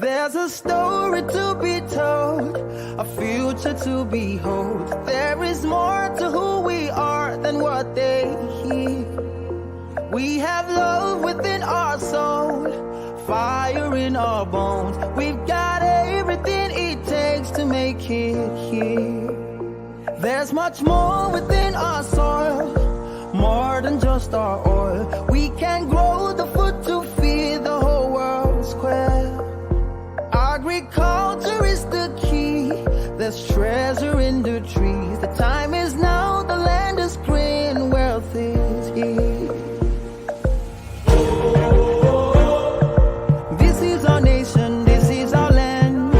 There's a story to be told, a future to behold. There is more to who we are than what they hear. We have love within our soul, fire in our bones. We've got everything it takes to make it here. There's much more within our soil, more than just our oil. We can grow the food to feed the whole world square. Agriculture is the key. There's treasure in the trees. The time is now, the land is green, wealth is here. This is our nation, this is our land.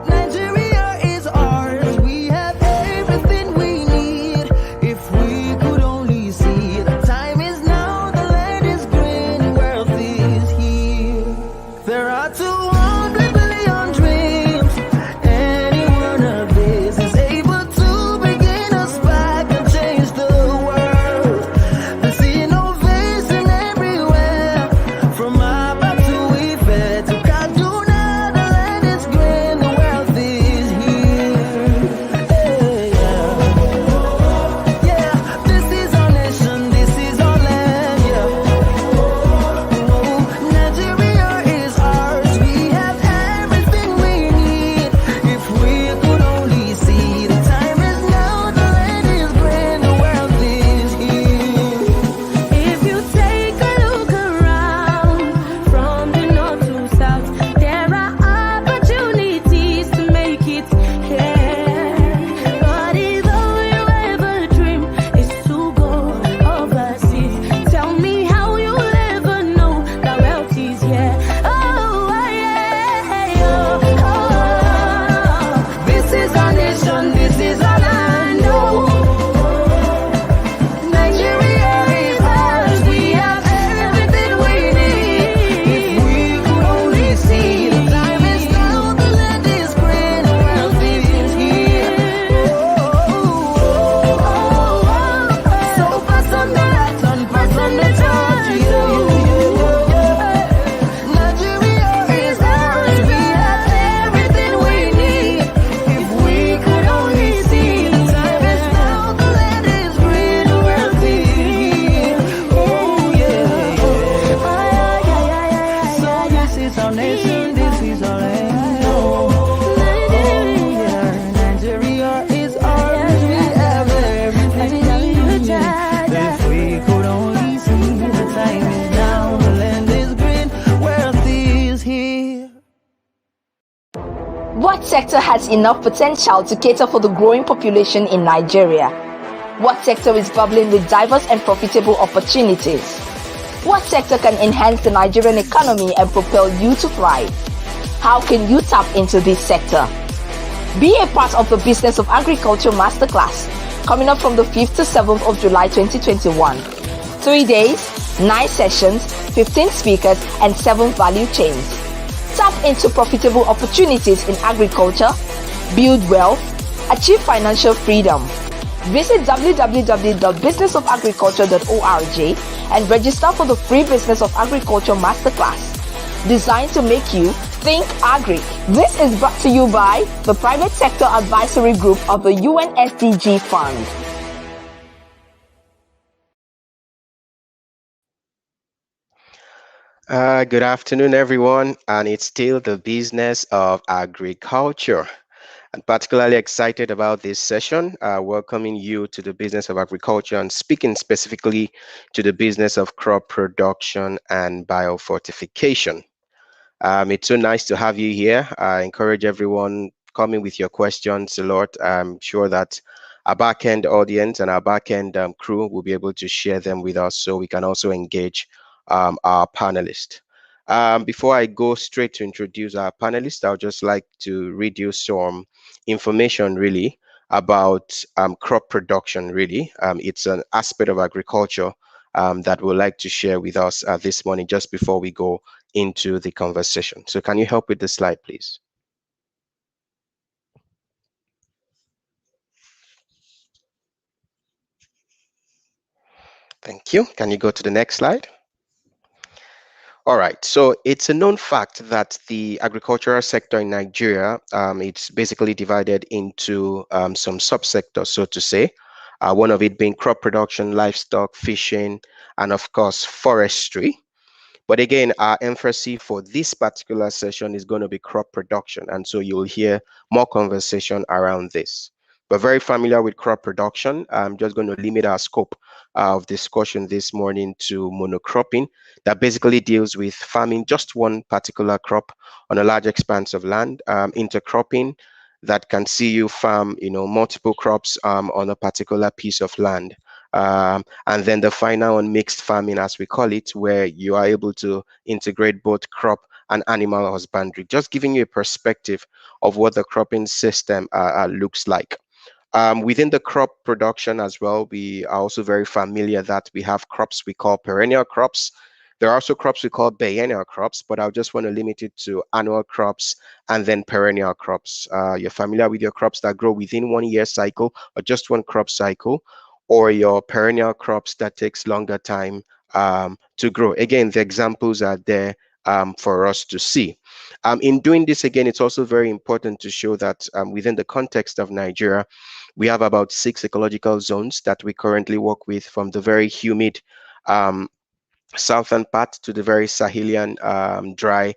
Nigeria is ours. We have everything we need. If we could only see, the time is now, the land is green, wealth is here. There are 200 billion dreams. Any one of these is able to begin a spark and change the world. There's innovation everywhere, from Abba to Ife to Kaduna. The land is green, the wealth is here. Yeah, this is our nation, this is our land. Yeah. Nigeria is ours. We have everything we need. If we could only see, the time is now, the land is green, the wealth is here. If you take a look around from the north to south, there are opportunities to make it here. But if all you ever dream is to go overseas, tell me how you'll ever know that wealth is here. Oh, yeah, This is our nation, this is our land. Oh, Nigeria is ours. We have everything we need. If we could only see, the time is now, the land is green, the wealth is here. So pass on the baton, pass on the torch. Nigeria is ours. We have everything we need. If we could only see, the time is now, the land is green, the wealth is here. Oh yeah. So this is our nation, this is our land. Oh yeah. Nigeria is ours. We have everything we need. If we could only see, the time is now, the land is green, wealth is here. What sector has enough potential to cater for the growing population in Nigeria? What sector is bubbling with diverse and profitable opportunities? What sector can enhance the Nigerian economy and propel you to thrive? How can you tap into this sector? Be a part of the Business of Agriculture Masterclass, coming up from the 5th to 7th of July 2021. 3 days, 9 sessions, 15 speakers, and 7 value chains. Tap into profitable opportunities in agriculture, build wealth, achieve financial freedom. Visit www.businessofagriculture.org and register for the free Business of Agriculture Masterclass, designed to make you think agri. This is brought to you by the Private Sector Advisory Group of the UNSDG Fund. Good afternoon, everyone, and it's still the business of agriculture. I'm particularly excited about this session, welcoming you to the business of agriculture and speaking specifically to the business of crop production and bio-fortification. It's so nice to have you here. I encourage everyone coming with your questions a lot. I'm sure that our back-end audience and our back-end crew will be able to share them with us so we can also engage our panelists. Before I go straight to introduce our panelists, I would just like to read you some information really about crop production really. It's an aspect of agriculture that we'd like to share with us this morning just before we go into the conversation. So can you help with the slide, please? Thank you. Can you go to the next slide? All right, so it's a known fact that the agricultural sector in Nigeria, it's basically divided into some subsectors, so to say. One of it being crop production, livestock, fishing, and of course, forestry. But again, our emphasis for this particular session is going to be crop production. And so you'll hear more conversation around this. We're very familiar with crop production. I'm just going to limit our scope of discussion this morning to monocropping, that basically deals with farming just one particular crop on a large expanse of land. Intercropping, that can see you farm, multiple crops on a particular piece of land. And then the final one, mixed farming, as we call it, where you are able to integrate both crop and animal husbandry, just giving you a perspective of what the cropping system looks like. Within the crop production as well, we are also very familiar that we have crops we call perennial crops. There are also crops we call biennial crops, but I just want to limit it to annual crops and then perennial crops. You're familiar with your crops that grow within 1 year cycle or just one crop cycle, or your perennial crops that takes longer time to grow. Again, the examples are there for us to see. In doing this, again, it's also very important to show that within the context of Nigeria, we have about 6 ecological zones that we currently work with, from the very humid um, southern part to the very Sahelian dry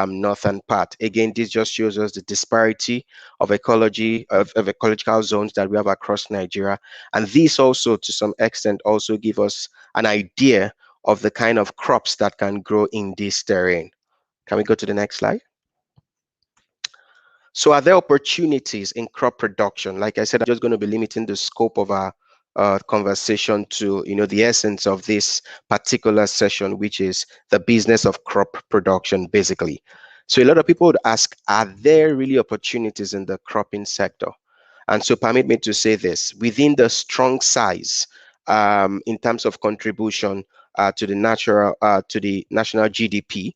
northern part. Again, this just shows us the disparity of ecology of ecological zones that we have across Nigeria. And these also, to some extent, also give us an idea of the kind of crops that can grow in this terrain. Can we go to the next slide? So are there opportunities in crop production? Like I said, I'm just going to be limiting the scope of our conversation to, the essence of this particular session, which is the business of crop production, basically. So a lot of people would ask, are there really opportunities in the cropping sector? And so permit me to say this: within the strong size in terms of contribution to the national GDP,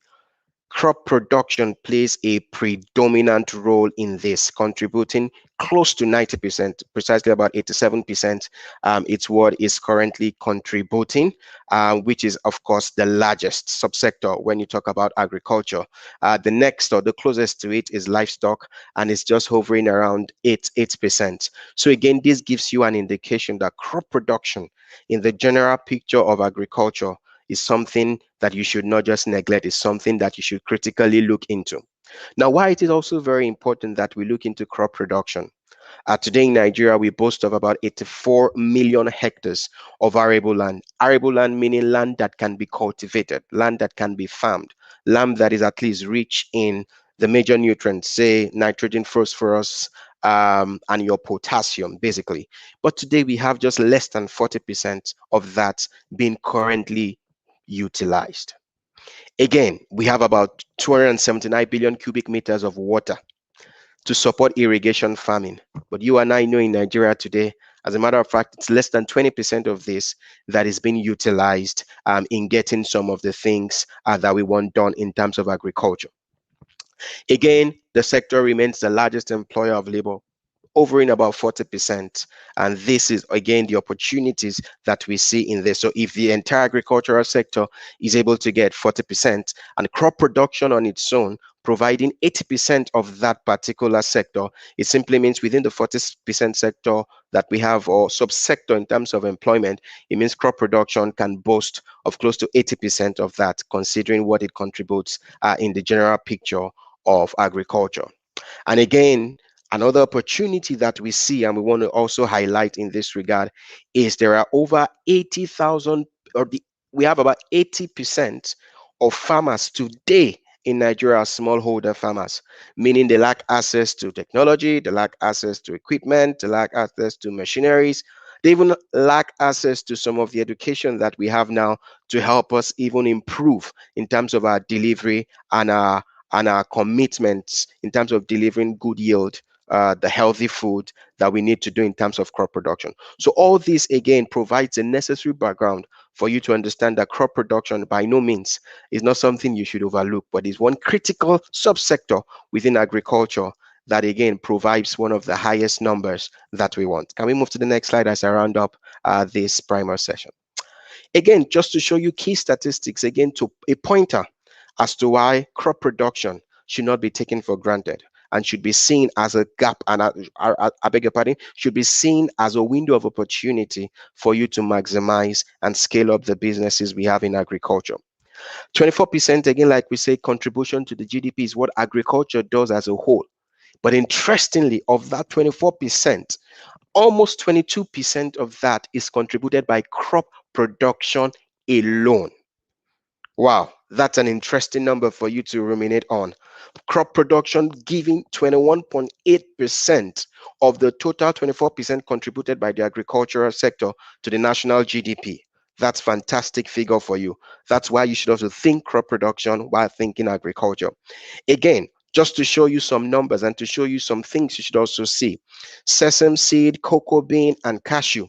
crop production plays a predominant role in this, contributing close to 90%, precisely about 87%. It's what is currently contributing, which is, of course, the largest subsector when you talk about agriculture. The next, or the closest to it, is livestock, and it's just hovering around 8%. So again, this gives you an indication that crop production in the general picture of agriculture is something that you should not just neglect. It's something that you should critically look into. Now, why it is also very important that we look into crop production. Today in Nigeria, we boast of about 84 million hectares of arable land. Arable land meaning land that can be cultivated, land that can be farmed, land that is at least rich in the major nutrients, say nitrogen, phosphorus, and your potassium, basically. But today we have just less than 40% of that being currently utilized. Again, we have about 279 billion cubic meters of water to support irrigation farming. But you and I know in Nigeria today, as a matter of fact, it's less than 20% of this that is being utilized in getting some of the things that we want done in terms of agriculture. Again, the sector remains the largest employer of labor, hovering about 40%. And this is, again, the opportunities that we see in this. So if the entire agricultural sector is able to get 40%, and crop production on its own providing 80% of that particular sector, it simply means within the 40% sector that we have, or subsector in terms of employment, it means crop production can boast of close to 80% of that, considering what it contributes in the general picture of agriculture. And again, another opportunity that we see, and we want to also highlight in this regard, is there are over 80,000, we have about 80% of farmers today in Nigeria are smallholder farmers, meaning they lack access to technology, they lack access to equipment, they lack access to machineries. They even lack access to some of the education that we have now to help us even improve in terms of our delivery and our commitments in terms of delivering good yield, the healthy food that we need to do in terms of crop production. So all this, again, provides a necessary background for you to understand that crop production by no means is not something you should overlook, but is one critical subsector within agriculture that, again, provides one of the highest numbers that we want. Can we move to the next slide as I round up this primer session? Again, just to show you key statistics, again, to a pointer as to why crop production should not be taken for granted and should be seen as a gap and I beg your pardon, should be seen as a window of opportunity for you to maximize and scale up the businesses we have in agriculture. 24%, again, like we say, contribution to the GDP is what agriculture does as a whole. But interestingly, of that 24%, almost 22% of that is contributed by crop production alone. Wow, that's an interesting number for you to ruminate on. Crop production giving 21.8% of the total 24% contributed by the agricultural sector to the national GDP. That's fantastic figure for you. That's why you should also think crop production while thinking agriculture. Again, just to show you some numbers and to show you some things you should also see. Sesame seed, cocoa bean, and cashew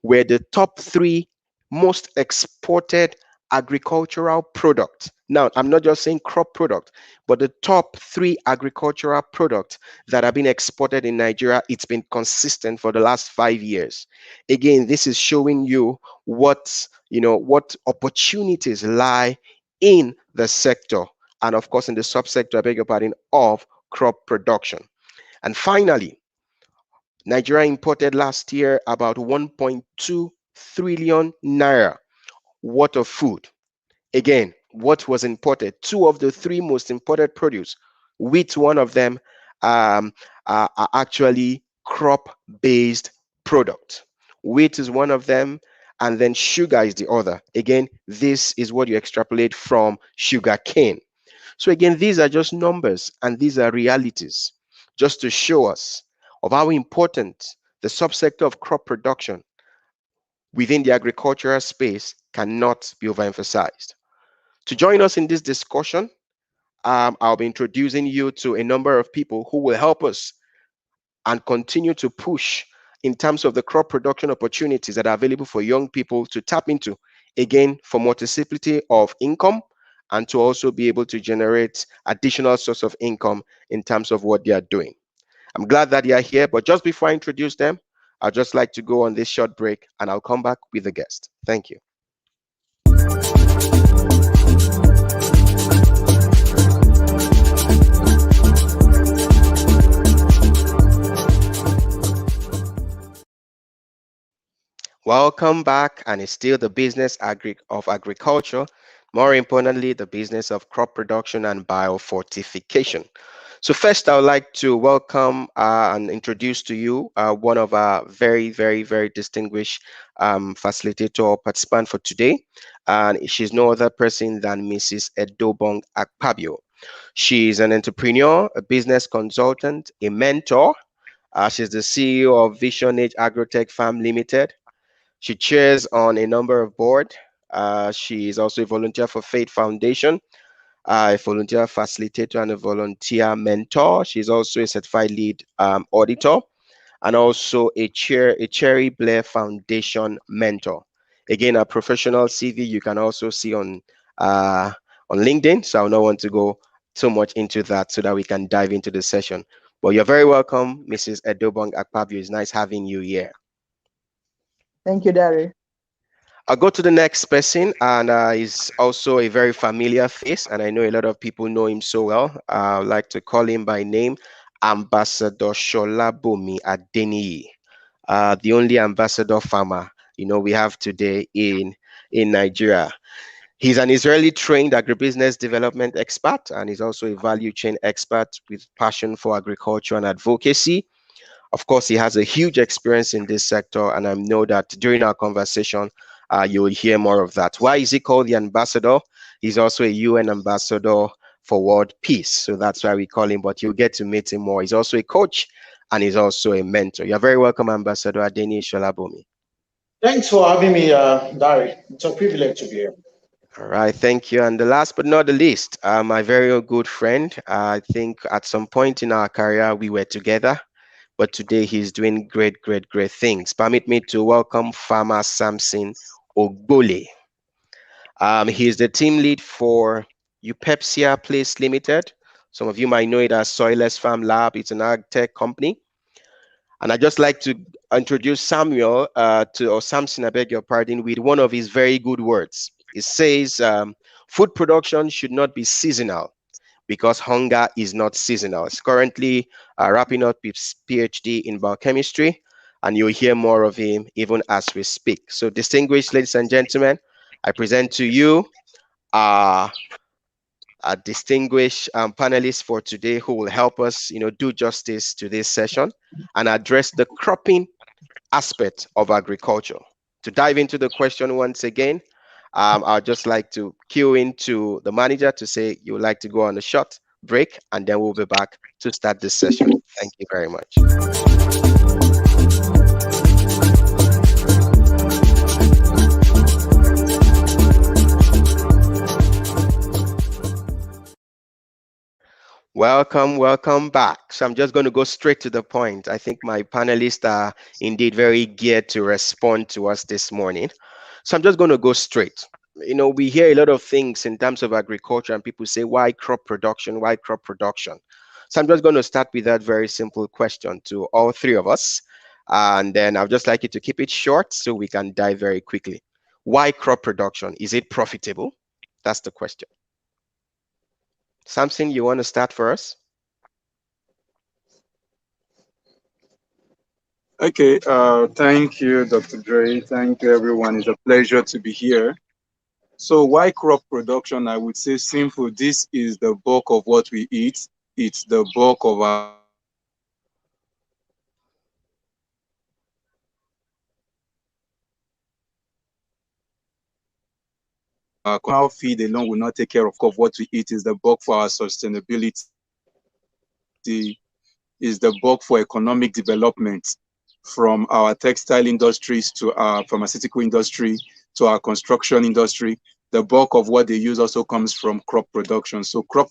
were the top three most exported agricultural products. Now, I'm not just saying crop product, but the top three agricultural products that have been exported in Nigeria, it's been consistent for the last 5 years. Again, this is showing you what opportunities lie in the sector and of course in the subsector, I beg your pardon, of crop production. And finally, Nigeria imported last year about 1.2 trillion naira worth of food. Again, what was imported? Two of the three most imported produce, wheat, one of them, are actually crop-based product. Wheat is one of them, and then sugar is the other. Again, this is what you extrapolate from sugar cane. So again, these are just numbers and these are realities just to show us of how important the subsector of crop production within the agricultural space cannot be overemphasized. To join us in this discussion, I'll be introducing you to a number of people who will help us and continue to push in terms of the crop production opportunities that are available for young people to tap into, again, for multiplicity of income and to also be able to generate additional source of income in terms of what they are doing. I'm glad that you are here, but just before I introduce them, I'd just like to go on this short break and I'll come back with the guest. Thank you. Welcome back, and it's still the business of agriculture, more importantly, the business of crop production and bio-fortification. So first, I would like to welcome and introduce to you one of our very, very, very distinguished facilitator or participant for today. And she's no other person than Mrs. Edobong Akpabio. She's an entrepreneur, a business consultant, a mentor. She's the CEO of Vision Age Agrotech Farm Limited. She chairs on a number of boards. She is also a volunteer for Faith Foundation, a volunteer facilitator and a volunteer mentor. She's also a certified lead auditor and also a Cherry Blair Foundation mentor. Again, a professional CV you can also see on LinkedIn. So I don't want to go too much into that so that we can dive into the session. But you're very welcome, Mrs. Edobong Akpabio. It's nice having you here. Thank you, Dari. I'll go to the next person, and he's also a very familiar face, and I know a lot of people know him so well. I like to call him by name, Ambassador Sholabomi Adeniyi, the only ambassador farmer we have today in Nigeria. He's an Israeli-trained agribusiness development expert, and he's also a value chain expert with passion for agriculture and advocacy. Of course, he has a huge experience in this sector, and I know that during our conversation, you will hear more of that. Why is he called the ambassador? He's also a UN ambassador for world peace, so that's why we call him, but you'll get to meet him more. He's also a coach, and he's also a mentor. You're very welcome, Ambassador Adeniyi Sholabomi. Thanks for having me, Dari. It's a privilege to be here. All right, thank you. And the last but not the least, my very good friend. I think at some point in our career, we were together. But today he's doing great, great, great things. Permit me to welcome Farmer Samson Ogbole. He's the team lead for Eupepsia Place Limited. Some of you might know it as Soilless Farm Lab. It's an ag tech company. And I'd just like to introduce Samson, I beg your pardon, with one of his very good words. It says, Food production should not be seasonal because hunger is not seasonal. It's currently wrapping up his PhD in biochemistry, and you'll hear more of him even as we speak. So, distinguished ladies and gentlemen, I present to you our a distinguished panelist for today who will help us, do justice to this session and address the cropping aspect of agriculture. To dive into the question once again, I'd just like to cue into the manager to say you would like to go on a short break, and then we'll be back to start this session. Thank you very much. Welcome back. So I'm just going to go straight to the point. I think my panelists are indeed very geared to respond to us this morning. So I'm just going to go straight. We hear a lot of things in terms of agriculture, and people say, why crop production? Why crop production? So I'm just going to start with that very simple question to all three of us. And then I'd just like you to keep it short so we can dive very quickly. Why crop production? Is it profitable? That's the question. Samson, you want to start for us? Okay, thank you, Dr. Dre. Thank you, everyone. It's a pleasure to be here. So why crop production? I would say simple. This is the bulk of what we eat. It's the bulk of our feed alone will not take care of what we eat. Is the bulk for our sustainability, is the bulk for economic development, from our textile industries to our pharmaceutical industry to our construction industry. The bulk of what they use also comes from crop production. So crop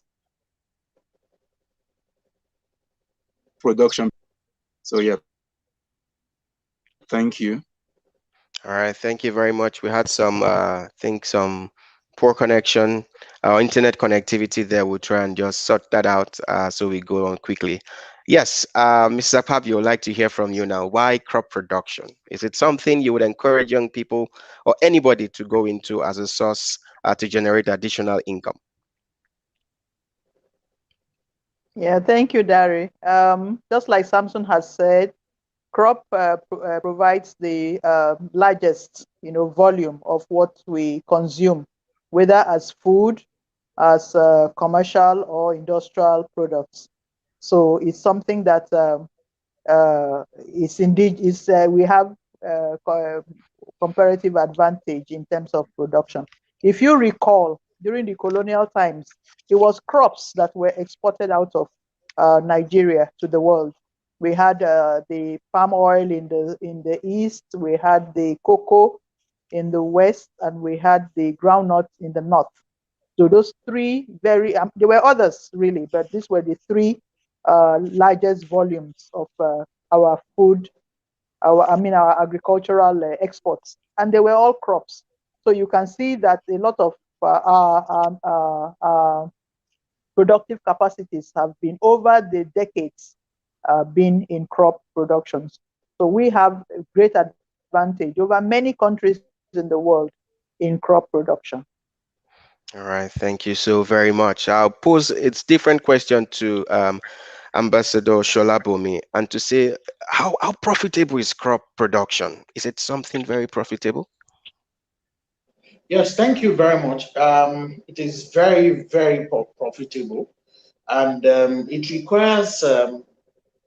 production. So yeah, thank you. All right, thank you very much. We had some, I think some poor connection, internet connectivity there. We'll try and just sort that out so we go on quickly. Yes, Mrs. Akpabio, I'd like to hear from you now. Why crop production? Is it something you would encourage young people or anybody to go into as a source to generate additional income? Yeah, thank you, Dari. Just like Samson has said, crop provides the largest, volume of what we consume, whether as food, as commercial or industrial products. So it's something that is indeed we have comparative advantage in terms of production. If you recall, during the colonial times, it was crops that were exported out of Nigeria to the world. We had the palm oil in the east, we had the cocoa in the west, and we had the groundnut in the north. So those three there were others really, but these were the three largest volumes of our food, our agricultural exports, and they were all crops. So you can see that a lot of productive capacities have been over the decades been in crop production. So we have a great advantage over many countries in the world in crop production. All right, thank you so very much. I'll pose its different question to Ambassador Sholabomi, and to say how profitable is crop production? Is it something very profitable? Yes, thank you very much. It is very, very profitable, and it requires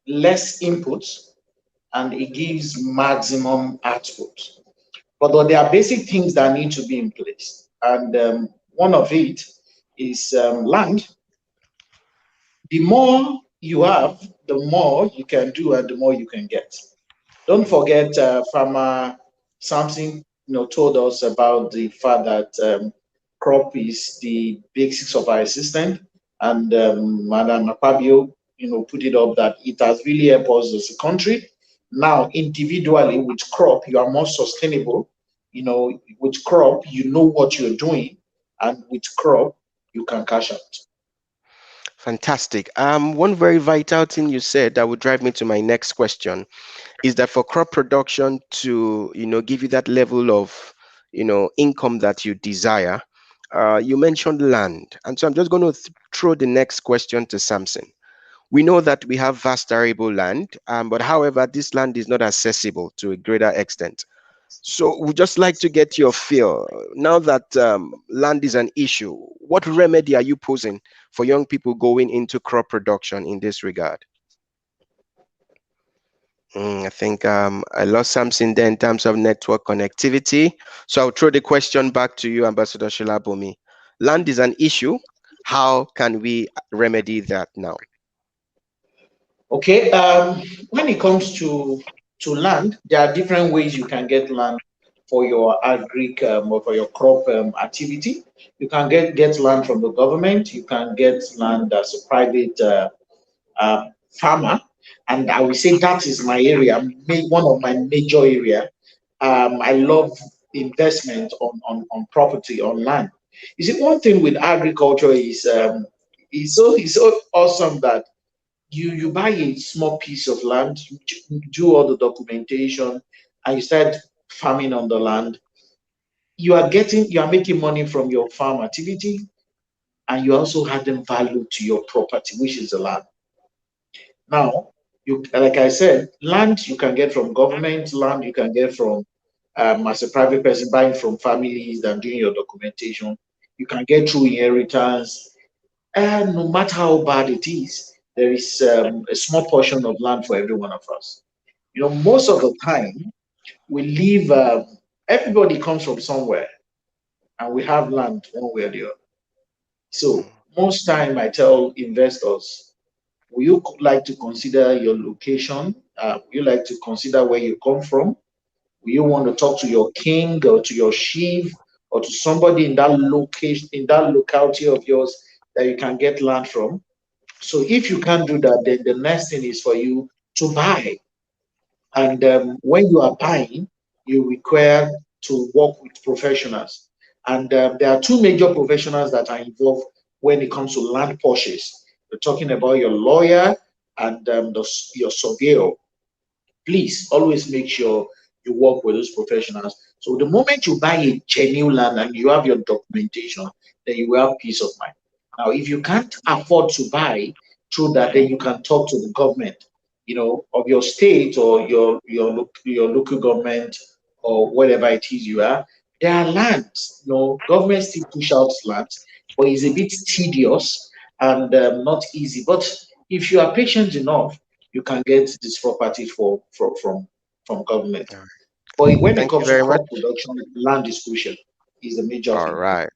less inputs, and it gives maximum output. But there are basic things that need to be in place, and one of it is land. The more you have, the more you can do, and the more you can get. Don't forget, Farmer Samson, told us about the fact that crop is the basics of our existence, and Madam Akpabio, put it up that it has really helped us as a country. Now, individually, with crop, you are more sustainable. With crop, you know what you're doing, and with crop, you can cash out. Fantastic. One very vital thing you said that would drive me to my next question is that for crop production to, give you that level of, income that you desire, You mentioned land, and so I'm just going to throw the next question to Samson. We know that we have vast arable land, but however, this land is not accessible to a greater extent. So we'd just like to get your feel. Now that land is an issue, what remedy are you posing for young people going into crop production in this regard? I think I lost something there in terms of network connectivity. So I'll throw the question back to you, Ambassador Shilabomi. Land is an issue. How can we remedy that now? Okay. When it comes to land, there are different ways you can get land for your agri or for your crop activity. You can get land from the government. You can get land as a private farmer, and I will say that is my area, one of my major area. I love investment on property on land. You see, one thing with agriculture is it's so awesome that you buy a small piece of land, you do all the documentation, and you start farming on the land. You are making money from your farm activity, and you also adding value to your property, which is the land. Now, you like I said, land you can get from government, land you can get from as a private person buying from families and doing your documentation. You can get through inheritance, and no matter how bad it is, there is a small portion of land for every one of us. You know, most of the time we live. Everybody comes from somewhere, and we have land one way or the other. So most time I tell investors, would you like to consider your location? Would you like to consider where you come from? Will you want to talk to your king or to your chief or to somebody in that location, in that locality of yours that you can get land from? So if you can't do that, then the next thing is for you to buy. And when you are buying, you require to work with professionals. And there are two major professionals that are involved when it comes to land purchase. We're talking about your lawyer and your surveyor. Please always make sure you work with those professionals. So the moment you buy a genuine land and you have your documentation, then you will have peace of mind. Now, if you can't afford to buy through that, then you can talk to the government, of your state or your local government or whatever it is you are. There are lands, government still push out lands, but it's a bit tedious and not easy. But if you are patient enough, you can get this property from government. All right. But when it Thank you comes to very much. crop production, land is crucial. Is the major All thing. right.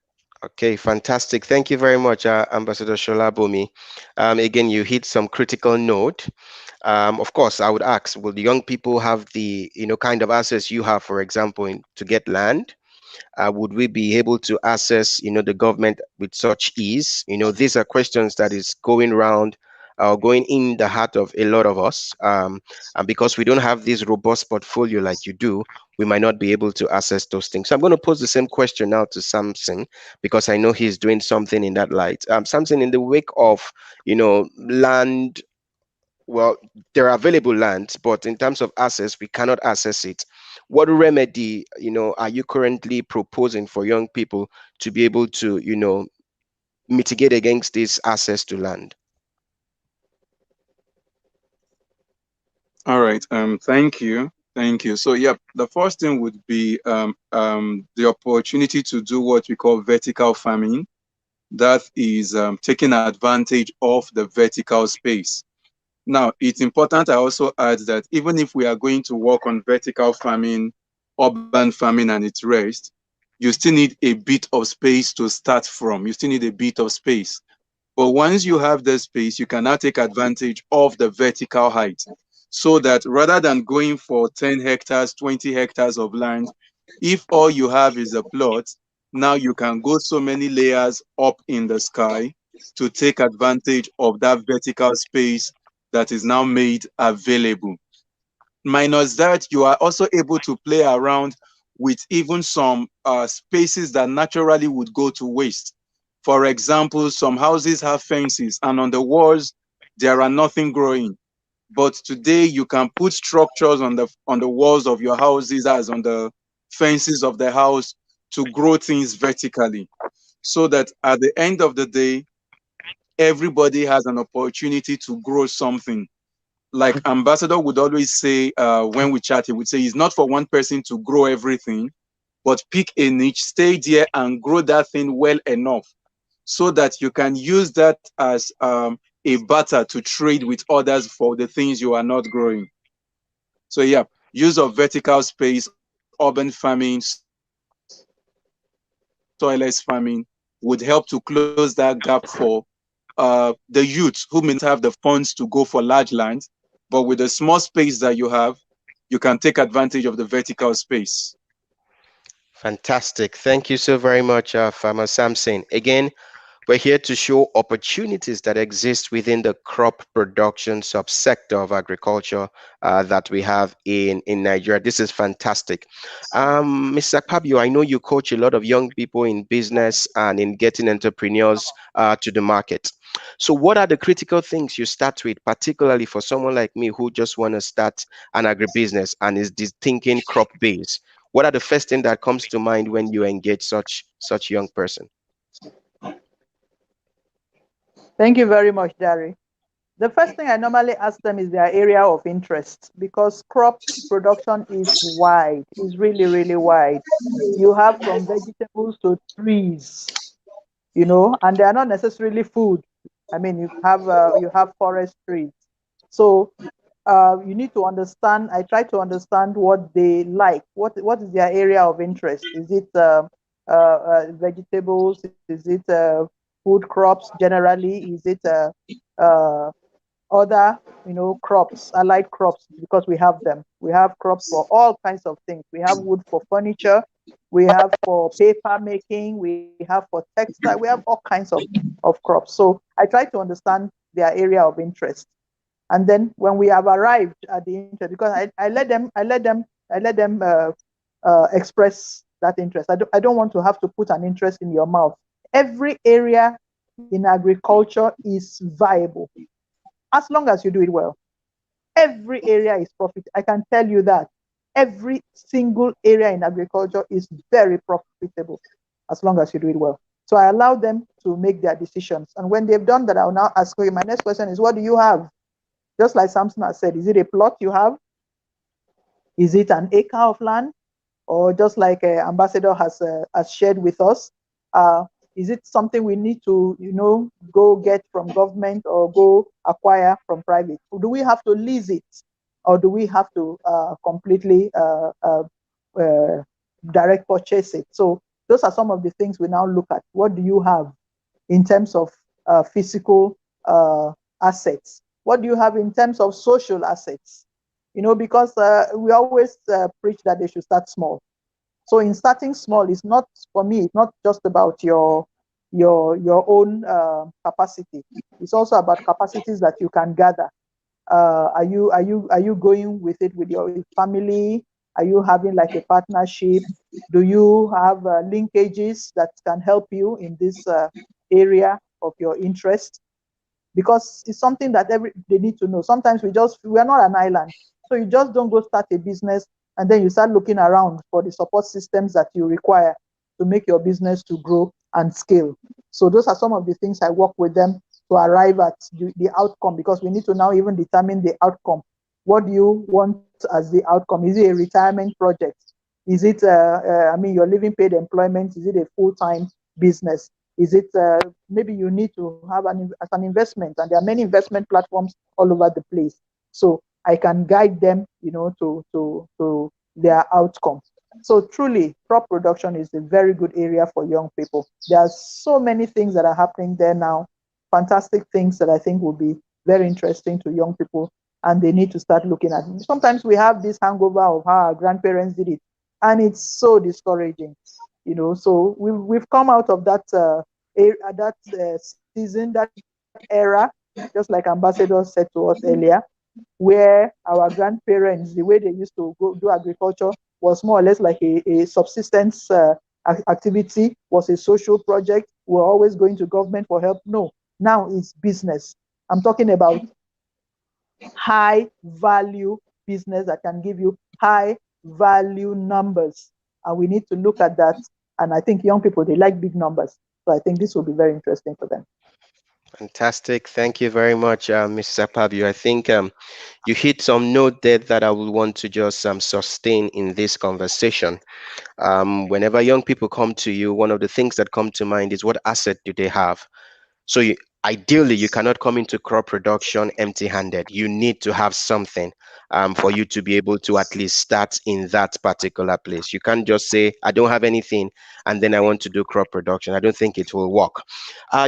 Okay, fantastic. Thank you very much, Ambassador Sholabumi. Again, you hit some critical note. Of course, I would ask, will the young people have the kind of access you have, for example, to get land? Would we be able to access the government with such ease? These are questions that is going around, going in the heart of a lot of us, and because we don't have this robust portfolio like you do, we might not be able to access those things. So I'm going to pose the same question now to Samson, because I know he's doing something in that light. Samson, in the wake of land, well, there are available lands, but in terms of access, we cannot access it. What remedy, are you currently proposing for young people to be able to, mitigate against this access to land? All right. Thank you. Thank you. So, yeah, the first thing would be the opportunity to do what we call vertical farming. That is taking advantage of the vertical space. Now, it's important I also add that even if we are going to work on vertical farming, urban farming, and its rest, you still need a bit of space to start from. You still need a bit of space. But once you have the space, you can now take advantage of the vertical height, so that rather than going for 10 hectares, 20 hectares of land, if all you have is a plot, now you can go so many layers up in the sky to take advantage of that vertical space that is now made available. Minus that, you are also able to play around with even some spaces that naturally would go to waste. For example, some houses have fences and on the walls, there are nothing growing. But today you can put structures on the walls of your houses, as on the fences of the house, to grow things vertically. so that at the end of the day, everybody has an opportunity to grow something. Like Ambassador would always say, when we chat, he would say, it's not for one person to grow everything, but pick a niche, stay there and grow that thing well enough so that you can use that as a barter to trade with others for the things you are not growing. So yeah, use of vertical space, urban farming, soilless farming would help to close that gap for the youth who may not have the funds to go for large lands, but with the small space that you have, you can take advantage of the vertical space. Fantastic. Thank you so very much, Farmer Samson. Again, we're here to show opportunities that exist within the crop production subsector of agriculture that we have in Nigeria. This is fantastic. Mr. Pabio, I know you coach a lot of young people in business and in getting entrepreneurs to the market. So, what are the critical things you start with, particularly for someone like me who just want to start an agribusiness and is this thinking crop based? What are the first thing that comes to mind when you engage such young person? Thank you very much, Dari. The first thing I normally ask them is their area of interest, because crop production is wide, is really, really wide. You have from vegetables to trees, and they are not necessarily food. I mean, you have forest trees. So you need to understand. I try to understand what they like. What is their area of interest? Is it vegetables? Is it food crops generally? Is it uh, other crops, allied crops, because we have them. We have crops for all kinds of things. We have wood for furniture, we have for paper making, we have for textile, we have all kinds of crops. So I try to understand their area of interest. And then when we have arrived at the interest, because I let them express that interest. I don't want to have to put an interest in your mouth. Every area in agriculture is viable as long as you do it well. Every area is profit. I can tell you that every single area in agriculture is very profitable as long as you do it well. So I allow them to make their decisions. And when they've done that, I'll now ask you, my next question is, what do you have? Just like Samson has said, is it a plot you have? Is it an acre of land? Or just like Ambassador has shared with us, is it something we need to, go get from government or go acquire from private? Do we have to lease it, or do we have to completely direct purchase it? So those are some of the things we now look at. What do you have in terms of physical assets? What do you have in terms of social assets? Because we always preach that they should start small. So in starting small, it's not, for me, it's not just about your own capacity. It's also about capacities that you can gather. Are you going with it with your family? Are you having like a partnership? Do you have linkages that can help you in this area of your interest? Because it's something that they need to know. Sometimes we are not an island, so you just don't go start a business and then you start looking around for the support systems that you require to make your business to grow and scale. So those are some of the things I work with them to arrive at the outcome, because we need to now even determine the outcome. What do you want as the outcome? Is it a retirement project? Is it your living paid employment? Is it a full-time business? Is it maybe you need to have as an investment, and there are many investment platforms all over the place. So I can guide them, to their outcome. So truly, crop production is a very good area for young people. There are so many things that are happening there now, fantastic things that I think will be very interesting to young people, and they need to start looking at. Sometimes we have this hangover of how our grandparents did it, and it's so discouraging. So we've come out of that season, that era, just like Ambassador said to us earlier, where our grandparents, the way they used to go do agriculture was more or less like a subsistence activity, was a social project. We're always going to government for help. No, now it's business. I'm talking about high value business that can give you high value numbers. And we need to look at that. And I think young people, they like big numbers. So I think this will be very interesting for them. Fantastic. Thank you very much, Mrs. Apabio. I think you hit some note there that I would want to just sustain in this conversation. Whenever young people come to you, one of the things that come to mind is what asset do they have? So ideally, you cannot come into crop production empty-handed. You need to have something for you to be able to at least start in that particular place. You can't just say, I don't have anything, and then I want to do crop production. I don't think it will work.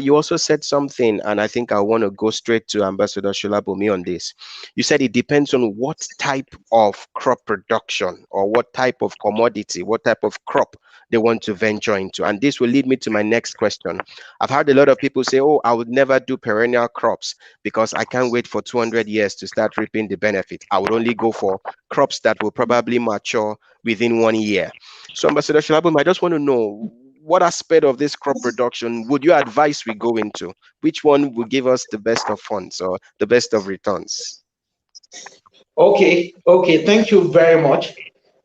You also said something, and I think I want to go straight to Ambassador Sholabomi on this. You said it depends on what type of crop production or what type of commodity, what type of crop they want to venture into. And this will lead me to my next question. I've heard a lot of people say, oh, I would never do perennial crops because I can't wait for 200 years to start reaping the benefit. I would only go for crops that will probably mature within 1 year. So, Ambassador Shalabum, I just want to know what aspect of this crop production would you advise we go into? Which one will give us the best of funds or the best of returns? Okay, thank you very much.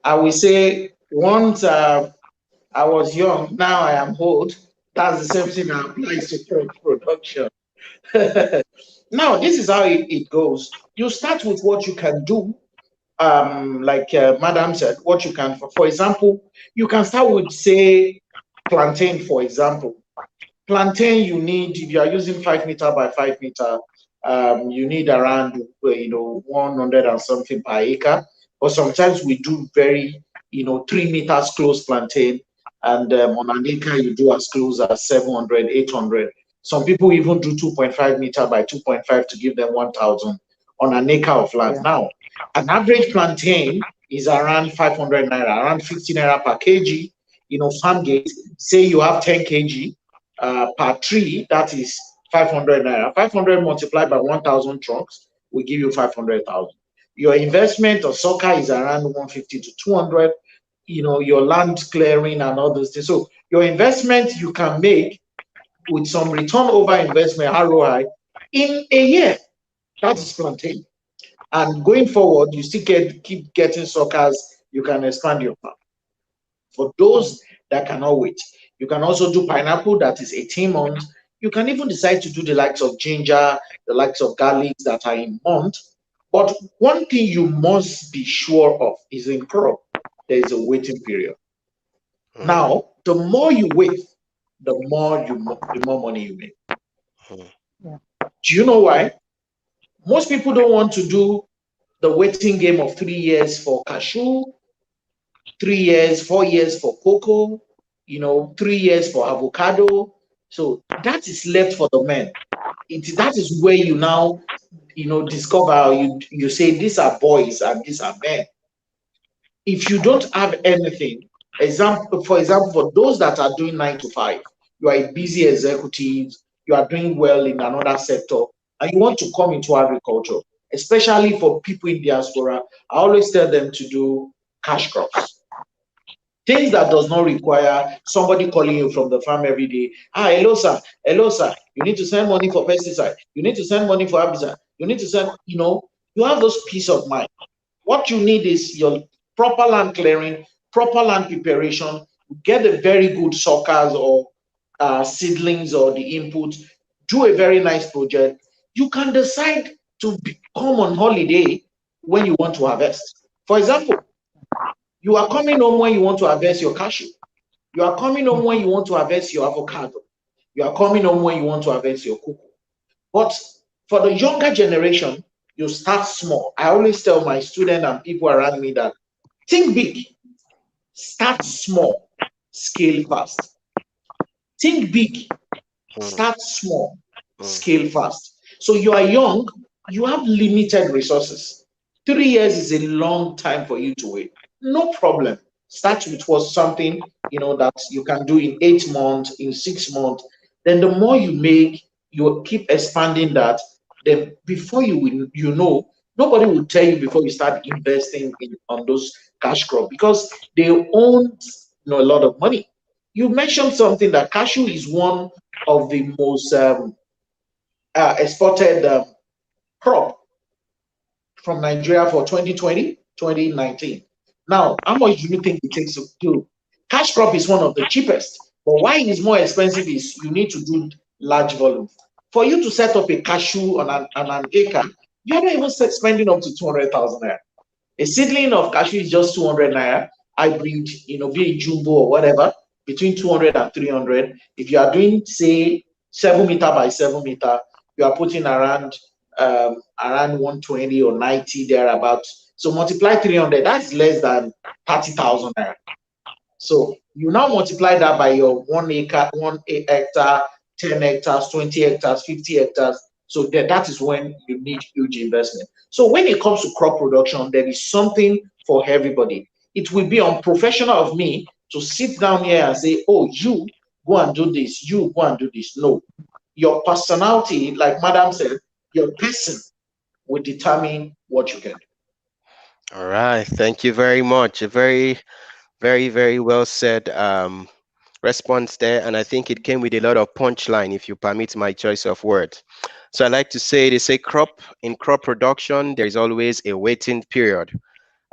I will say once I was young, now I am old. That's the same thing that applies to crop production. Now, this is how it goes. You start with what you can do, like Madam said, what you can, for example, you can start with, say, plantain, for example. Plantain, you need, if you are using 5 meter by 5 meter, you need around, 100 and something per acre. But sometimes we do very, 3 meters close plantain. And on an acre, you do as close as 700, 800. Some people even do 2.5 meter by 2.5 to give them 1,000 on an acre of land. Yeah. Now, an average plantain is around 500 naira, around 50 naira per kg. Farm gate, say you have 10 kg per tree, that is 500 naira. 500 multiplied by 1,000 trunks will give you 500,000. Your investment of soccer is around 150 to 200. Your land clearing and all those things. So your investment you can make with some return over investment ROI in a year. That is plantain. And going forward, you still keep getting suckers. You can expand your farm. For those that cannot wait, you can also do pineapple, that is 18 months. You can even decide to do the likes of ginger, the likes of garlic that are in month. But one thing you must be sure of is in crop, there is a waiting period. Now, the more you wait, the more money you make. Yeah. Do you know why? Most people don't want to do the waiting game of 3 years for cashew, 3 years, 4 years for cocoa, 3 years for avocado. So that is left for the men. That is where you now, discover, you say these are boys and these are men. If you don't have anything, for example, for those that are doing 9 to 5, you are a busy executive, you are doing well in another sector, and you want to come into agriculture, especially for people in diaspora, I always tell them to do cash crops. Things that does not require somebody calling you from the farm every day. Hello sir, you need to send money for pesticide, you need to send money for herbicide, you need to send, you have those peace of mind. What you need is your proper land clearing, proper land preparation, get a very good suckers or seedlings or the input, do a very nice project. You can decide to come on holiday when you want to harvest. For example, you are coming home when you want to harvest your cashew. You are coming home when you want to harvest your avocado. You are coming home when you want to harvest your cocoa. But for the younger generation, you start small. I always tell my students and people around me that think big, start small, scale fast. Think big, start small, scale fast. So you are young, you have limited resources. 3 years is a long time for you to wait. No problem. Start with something that you can do in 8 months, in 6 months. Then the more you make, you keep expanding that. Then before you know, nobody will tell you before you start investing on those cash crop because they own a lot of money. You mentioned something that cashew is one of the most exported crop from Nigeria for 2020, 2019. Now, how much do you think it takes to do? Cash crop is one of the cheapest. But why it is more expensive is you need to do large volume. For you to set up a cashew on an acre, you're not even spending up to 200,000 naira. A seedling of cashew is just 200 naira. Hybrid, be it jumbo or whatever, between 200 and 300. If you are doing, say, 7 meter by 7 meter, you are putting around 120 or 90 thereabouts. So multiply 300, that's less than 30,000 naira. So you now multiply that by your 1 acre, 1 hectare, 10 hectares, 20 hectares, 50 hectares. So that is when you need huge investment. So when it comes to crop production, there is something for everybody. It will be unprofessional of me to sit down here and say, oh, you go and do this, you go and do this. No. Your personality, like Madam said, your person will determine what you can do. All right. Thank you very much. A very, very, very well said response there. And I think it came with a lot of punchline, if you permit my choice of words. So I like to say, they say crop production, there is always a waiting period.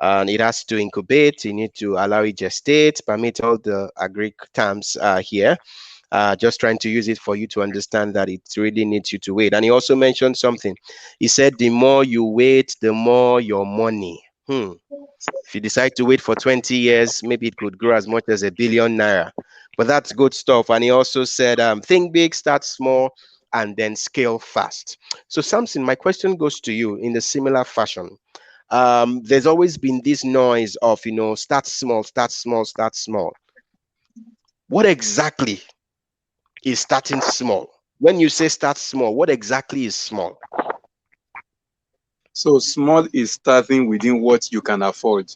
And it has to incubate, you need to allow it gestate, permit all the agri terms here. Just trying to use it for you to understand that it really needs you to wait. And he also mentioned something. He said, the more you wait, the more your money. If you decide to wait for 20 years, maybe it could grow as much as R1 billion. But that's good stuff. And he also said, think big, start small, and then scale fast. So, Samson, my question goes to you in a similar fashion. There's always been this noise of, start small, start small, start small. What exactly is starting small? When you say start small, what exactly is small? So small is starting within what you can afford.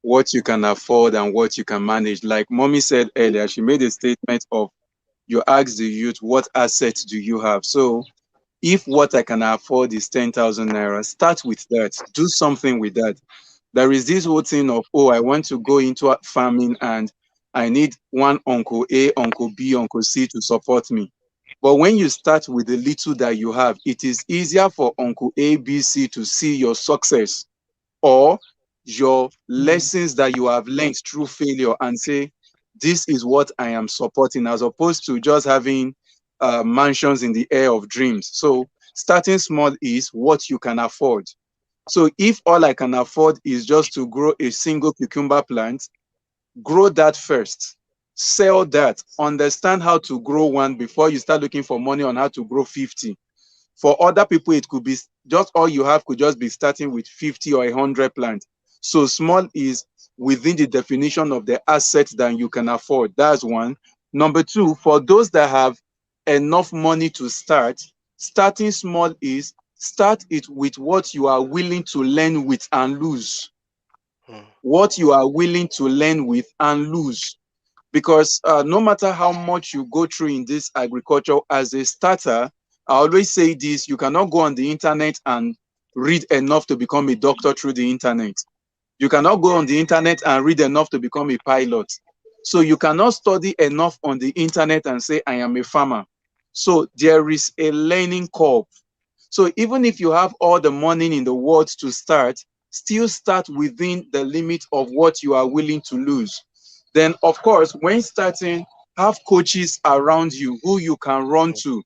What you can afford and what you can manage. Like mommy said earlier, she made a statement of, you ask the youth, what assets do you have? So if what I can afford is 10,000 naira, start with that. Do something with that. There is this whole thing of, oh, I want to go into farming and I need one Uncle A, Uncle B, Uncle C to support me. But when you start with the little that you have, it is easier for Uncle A, B, C to see your success or your lessons that you have learned through failure and say, this is what I am supporting, as opposed to just having mansions in the air of dreams. So starting small is what you can afford. So if all I can afford is just to grow a single cucumber plant, grow that first, sell that, understand how to grow one before you start looking for money on how to grow 50. For other people, it could be just all you have could just be starting with 50 or 100 plants. So small is within the definition of the assets that you can afford. That's one. Number two, for those that have enough money to start, starting small is start it with what you are willing to learn with and lose. What you are willing to learn with and lose. Because no matter how much you go through in this agriculture as a starter, I always say this, you cannot go on the internet and read enough to become a doctor through the internet. You cannot go on the internet and read enough to become a pilot. So you cannot study enough on the internet and say, I am a farmer. So there is a learning curve. So even if you have all the money in the world to start, still start within the limit of what you are willing to lose. Then, of course, when starting, have coaches around you who you can run to,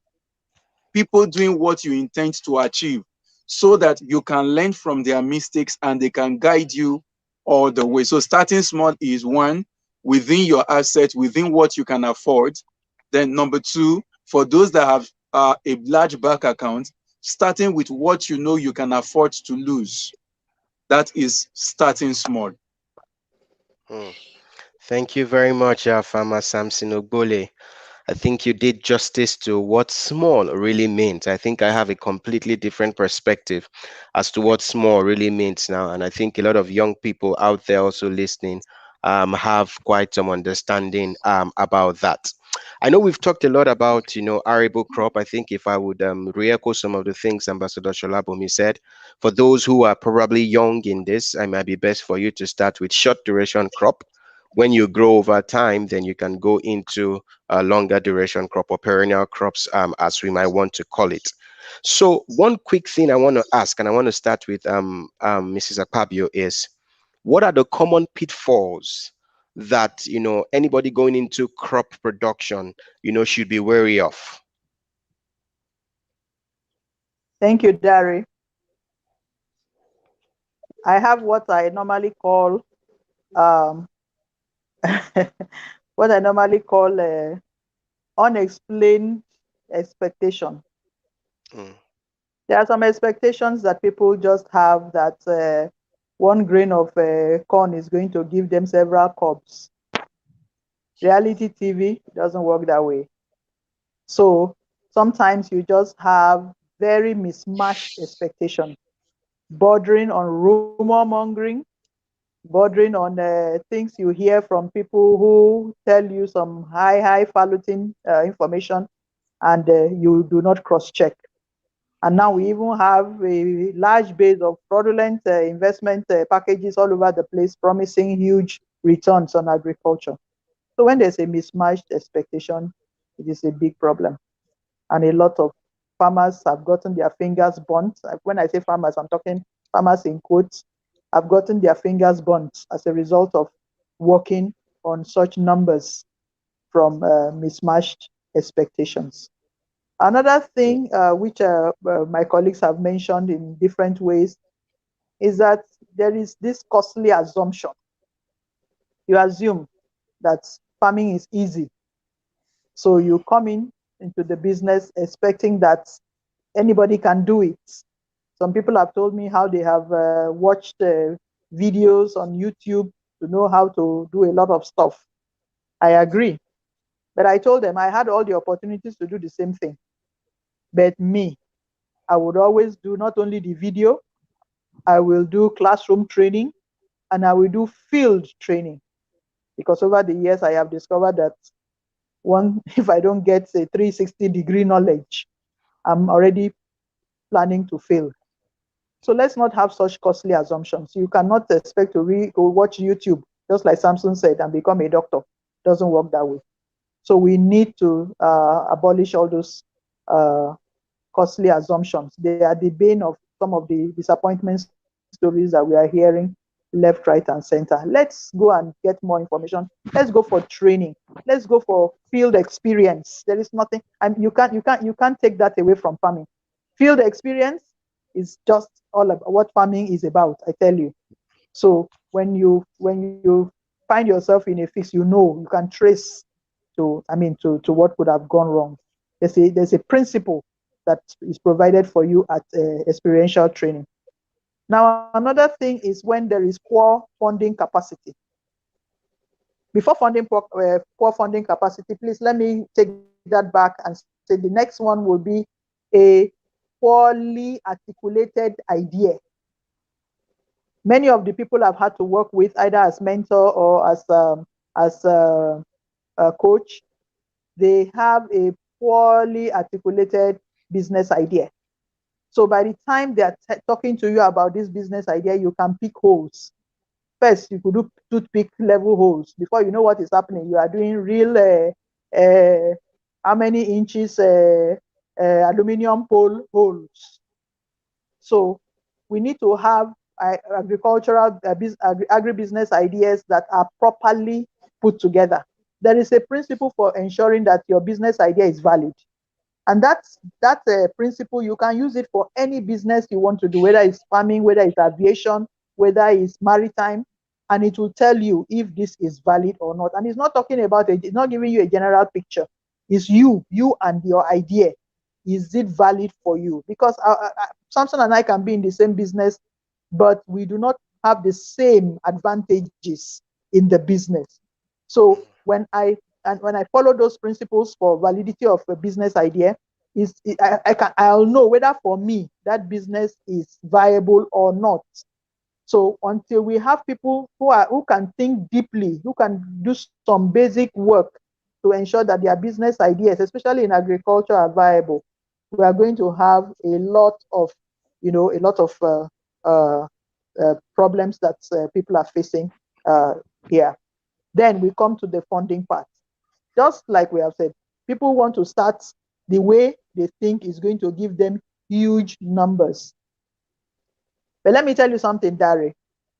people doing what you intend to achieve, so that you can learn from their mistakes and they can guide you all the way. So starting small is one, within your assets, within what you can afford. Then number two, for those that have a large bank account, starting with what you know you can afford to lose. That is starting small. Hmm. Thank you very much, Farmer Samson Ogbole. I think you did justice to what small really means. I think I have a completely different perspective as to what small really means now. And I think a lot of young people out there also listening have quite some understanding about that. I know we've talked a lot about, arable crop. I think if I would re-echo some of the things Ambassador Sholabumi said, for those who are probably young in this, it might be best for you to start with short duration crop. When you grow over time, then you can go into a longer duration crop or perennial crops, as we might want to call it. So one quick thing I want to ask, and I want to start with Mrs. Akpabio, is what are the common pitfalls that anybody going into crop production should be wary of? Thank you, Dari. I have what I normally call um, what I normally call unexplained expectation. Mm. There are some expectations that people just have that one grain of corn is going to give them several cobs. Reality TV doesn't work that way. So sometimes you just have very mismatched expectations, bordering on rumor mongering, bordering on things you hear from people who tell you some highfalutin information, and you do not cross check. And now we even have a large base of fraudulent investment packages all over the place promising huge returns on agriculture. So when there's a mismatched expectation, it is a big problem. And a lot of farmers have gotten their fingers burnt. When I say farmers, I'm talking farmers in quotes, have gotten their fingers burnt as a result of working on such numbers from mismatched expectations. Another thing which my colleagues have mentioned in different ways is that there is this costly assumption. You assume that farming is easy. So you come into the business expecting that anybody can do it. Some people have told me how they have watched videos on YouTube to know how to do a lot of stuff. I agree. But I told them I had all the opportunities to do the same thing. But me, I would always do not only the video, I will do classroom training and I will do field training. Because over the years, I have discovered that if I don't get a 360-degree knowledge, I'm already planning to fail. So let's not have such costly assumptions. You cannot expect to watch YouTube, just like Samson said, and become a doctor. It doesn't work that way. So we need to abolish all those costly assumptions. They are the bane of some of the disappointment stories that we are hearing left, right, and center. Let's go and get more information. Let's go for training. Let's go for field experience. There is nothing, and you can't take that away from farming. Field experience is just all about what farming is about, I tell you. So when you find yourself in a fix, you can trace to what could have gone wrong. There's a principle that is provided for you at experiential training. Now, another thing is when there is poor funding capacity. Before poor funding capacity, please let me take that back and say the next one will be a poorly articulated idea. Many of the people I've had to work with, either as mentor or as a coach, they have a poorly articulated business idea. So by the time they're talking to you about this business idea, you can pick holes. First, you could do toothpick level holes. Before you know what is happening, you are doing real how many inches aluminum pole holes. So we need to have agricultural agribusiness ideas that are properly put together. There is a principle for ensuring that your business idea is valid. And that's a principle. You can use it for any business you want to do, whether it's farming, whether it's aviation, whether it's maritime, and it will tell you if this is valid or not. And it's not talking about it, it's not giving you a general picture. It's you and your idea. Is it valid for you? Because Samson and I can be in the same business, but we do not have the same advantages in the business. So when I follow those principles for validity of a business idea, I'll know whether for me that business is viable or not. So until we have people who can think deeply, who can do some basic work to ensure that their business ideas, especially in agriculture, are viable, we are going to have a lot of problems that people are facing here. Then we come to the funding part. Just like we have said, people want to start the way they think is going to give them huge numbers. But let me tell you something, Dari.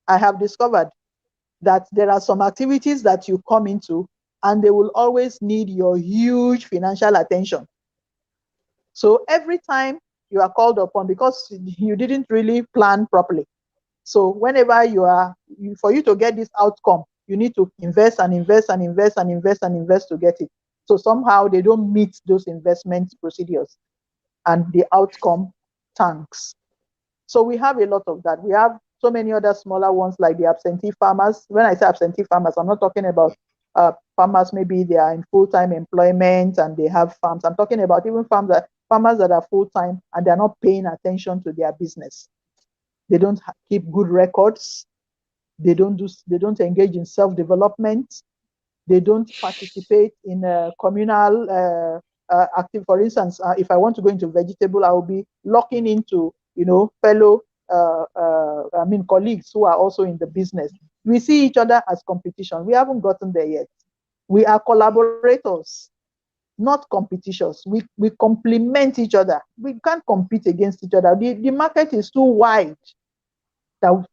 I have discovered that there are some activities that you come into and they will always need your huge financial attention. So every time you are called upon, because you didn't really plan properly. So whenever for you to get this outcome, you need to invest and invest and invest and invest and invest to get it. So somehow they don't meet those investment procedures and the outcome tanks. So we have a lot of that. We have so many other smaller ones like the absentee farmers. When I say absentee farmers, I'm not talking about farmers, maybe they are in full-time employment and they have farms. I'm talking about even farmers that are full-time and they're not paying attention to their business. They don't keep good records. They don't engage in self-development. They don't participate in communal active. For instance, if I want to go into vegetable, I will be locking into fellow colleagues who are also in the business. We see each other as competition. We haven't gotten there yet. We are collaborators, not competitors. We complement each other. We can't compete against each other. The market is too wide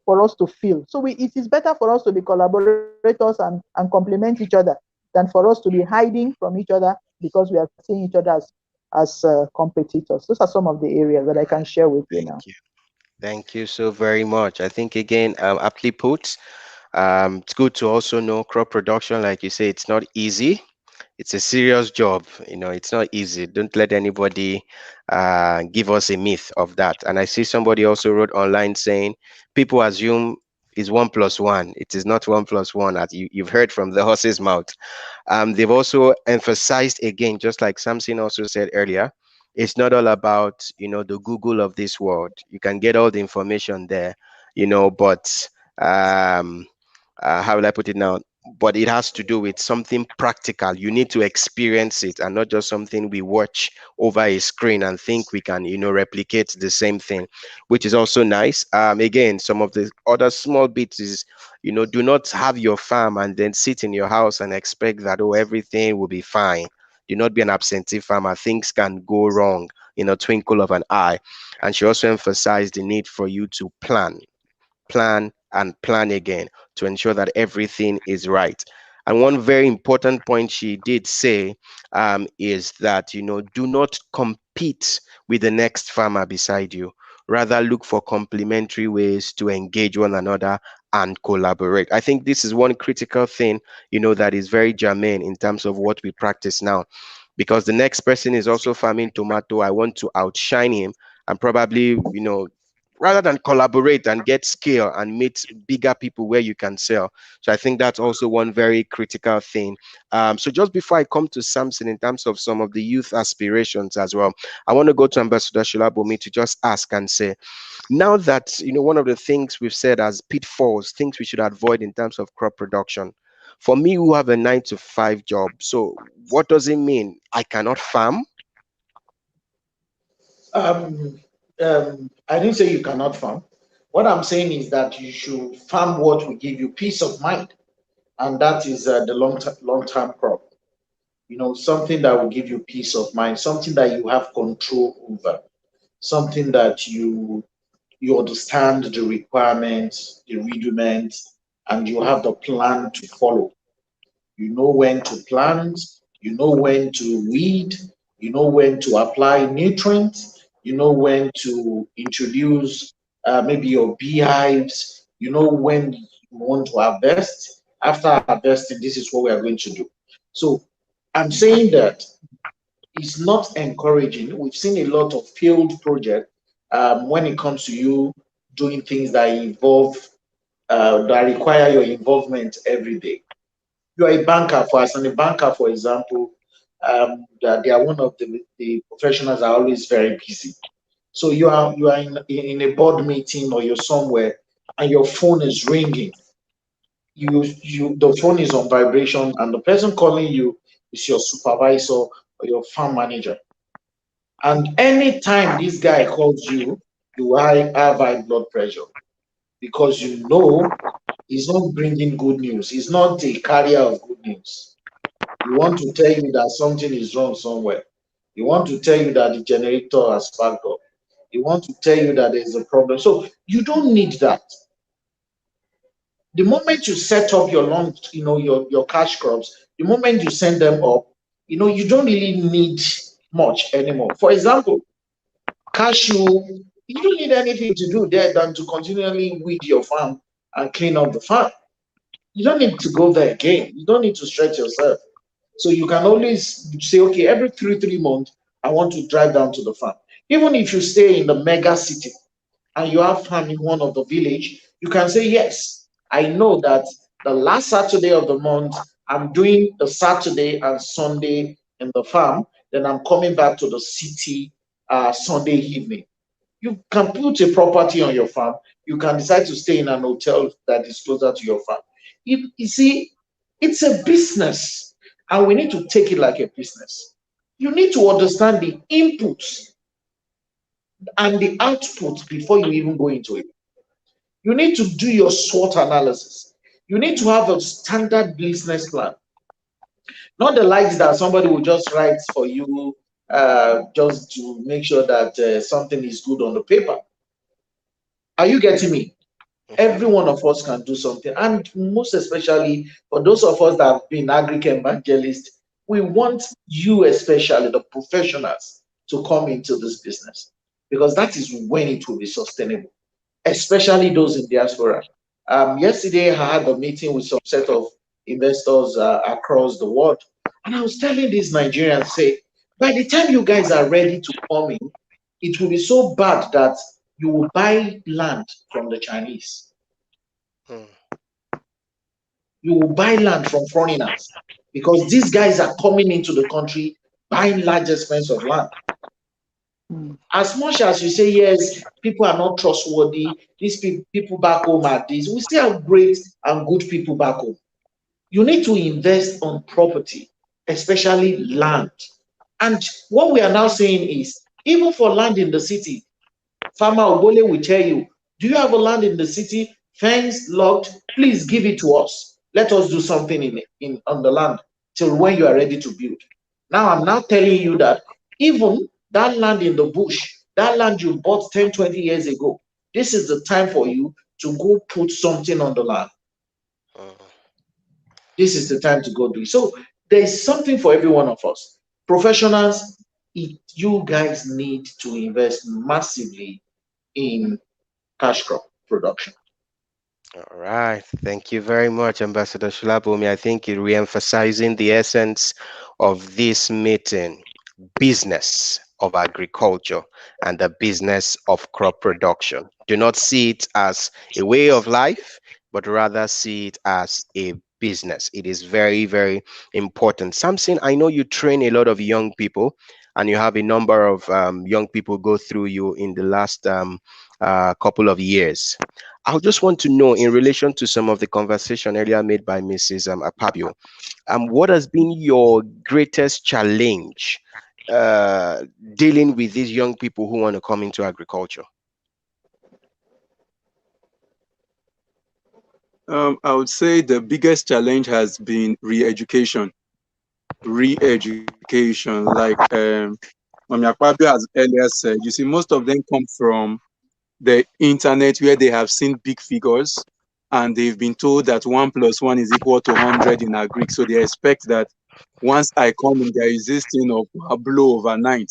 for us to feel. So it is better for us to be collaborators and complement each other than for us to be hiding from each other because we are seeing each other as competitors. Those are some of the areas that I can share with you now. Thank you so very much. I think again, aptly put. It's good to also know crop production, like you say, it's not easy. It's a serious job. It's not easy. Don't let anybody give us a myth of that. And I see somebody also wrote online saying people assume is 1+1. It is not 1+1, as you've heard from the horse's mouth. They've also emphasized again, just like Samson also said earlier, it's not all about the Google of this world. You can get all the information there, but how will I put it now? But it has to do with something practical. You need to experience it and not just something we watch over a screen and think we can, replicate the same thing, which is also nice. Again, some of the other small bits is, do not have your farm and then sit in your house and expect that, oh, everything will be fine. Do not be an absentee farmer. Things can go wrong in a twinkle of an eye. And she also emphasized the need for you to plan and plan again to ensure that everything is right. And one very important point she did say is that, do not compete with the next farmer beside you. Rather, look for complementary ways to engage one another and collaborate. I think this is one critical thing, that is very germane in terms of what we practice now. Because the next person is also farming tomato. I want to outshine him and probably, rather than collaborate and get scale and meet bigger people where you can sell. So I think that's also one very critical thing. So just before I come to Samson in terms of some of the youth aspirations as well, I want to go to Ambassador Shulabomi to just ask and say, now that, one of the things we've said as pitfalls, things we should avoid in terms of crop production, for me who have a 9-to-5 job, so what does it mean? I cannot farm? I didn't say you cannot farm. What I'm saying is that you should farm what will give you peace of mind, and that is the long-term crop. Something that will give you peace of mind, something that you have control over, something that you understand the requirements, the rudiments, and you have the plan to follow. You know when to plant, you know when to weed, you know when to apply nutrients, you know when to introduce maybe your beehives, you know when you want to harvest. After harvesting, this is what we are going to do. So I'm saying that it's not encouraging. We've seen a lot of failed projects when it comes to you doing things that involve that require your involvement every day. You are a banker, a banker, for example, that they are one of the professionals that are always very busy. So you are in a board meeting or you're somewhere and your phone is ringing. The phone is on vibration and the person calling you is your supervisor or your farm manager. And anytime this guy calls you, you have high blood pressure because you know he's not bringing good news. He's not a carrier of good news. He want to tell you that something is wrong somewhere. He want to tell you that the generator has sparked up. He want to tell you that there's a problem. So you don't need that. The moment you set up your long, your cash crops, the moment you send them up, you don't really need much anymore. For example, cashew, you don't need anything to do there than to continually weed your farm and clean up the farm. You don't need to go there again. You don't need to stretch yourself. So you can always say, okay, every three months, I want to drive down to the farm. Even if you stay in the mega city and you have farm in one of the village, you can say, yes, I know that the last Saturday of the month, I'm doing the Saturday and Sunday in the farm. Then I'm coming back to the city Sunday evening. You can put a property on your farm. You can decide to stay in an hotel that is closer to your farm. You see, it's a business, and we need to take it like a business. You need to understand the inputs and the outputs before you even go into it. You need to do your SWOT analysis. You need to have a standard business plan, not the likes that somebody will just write for you just to make sure that something is good on the paper. Are you getting me? Mhm. Every one of us can do something, and most especially for those of us that have been agri evangelists, we want you, especially the professionals, to come into this business, because that is when it will be sustainable, especially those in diaspora. Yesterday I had a meeting with some set of investors across the world, and I was telling these Nigerians, say, by the time you guys are ready to come in, it will be so bad that you will buy land from the Chinese. Mm. You will buy land from foreigners, because these guys are coming into the country buying large expense of land. Mm. As much as you say, yes, people are not trustworthy, these people back home are this, we still have great and good people back home. You need to invest on property, especially land. And what we are now saying is, even for land in the city, Farmer Obole will tell you, do you have a land in the city, fence locked? Please give it to us. Let us do something in on the land till when you are ready to build. Now I'm now telling you that even that land in the bush, that land you bought 10, 20 years ago, this is the time for you to go put something on the land. Mm. This is the time to go do it. So there's something for every one of us. Professionals, you guys need to invest massively in cash crop production. All right. Thank you very much, Ambassador Shulabomi. I think you're re-emphasizing the essence of this meeting: business of agriculture and the business of crop production. Do not see it as a way of life, but rather see it as a business. It is very, very important. Samson, I know you train a lot of young people, and you have a number of young people go through you in the last couple of years. I just want to know, in relation to some of the conversation earlier made by Mrs. Apabio, what has been your greatest challenge uh, dealing with these young people who want to come into agriculture? I would say the biggest challenge has been re-education. Re-education, like Mami Akpabio has earlier said, you see, most of them come from the internet where they have seen big figures and they've been told that 1 + 1 is equal to 100 in our Greek. So they expect that once I come in, there is this thing of a blow overnight.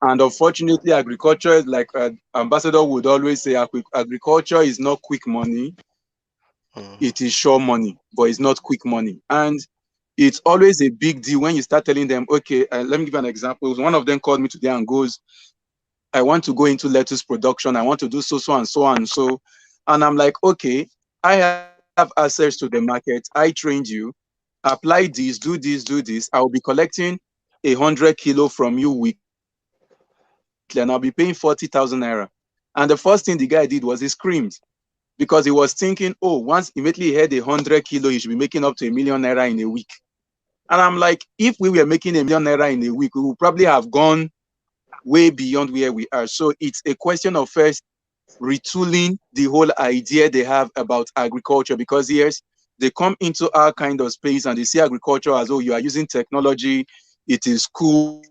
And unfortunately, agriculture, like Ambassador would always say, agriculture is not quick money. Mm, It is sure money, but it's not quick money. And it's always a big deal when you start telling them, okay, let me give you an example. One of them called me today and goes, I want to go into lettuce production. I want to do so, so, and so, and so. And I'm like, okay, I have access to the market. I trained you. Apply this, do this, do this. I will be collecting 100 kilo from you weekly, and I'll be paying 40,000 naira. And the first thing the guy did was he screamed, because he was thinking, oh, once immediately he had 100 kilo, he should be making up to 1 million naira in a week. And I'm like, if we were making 1 million naira in a week, we would probably have gone way beyond where we are. So it's a question of first retooling the whole idea they have about agriculture, because yes, they come into our kind of space and they see agriculture as, oh, you are using technology, it is cool,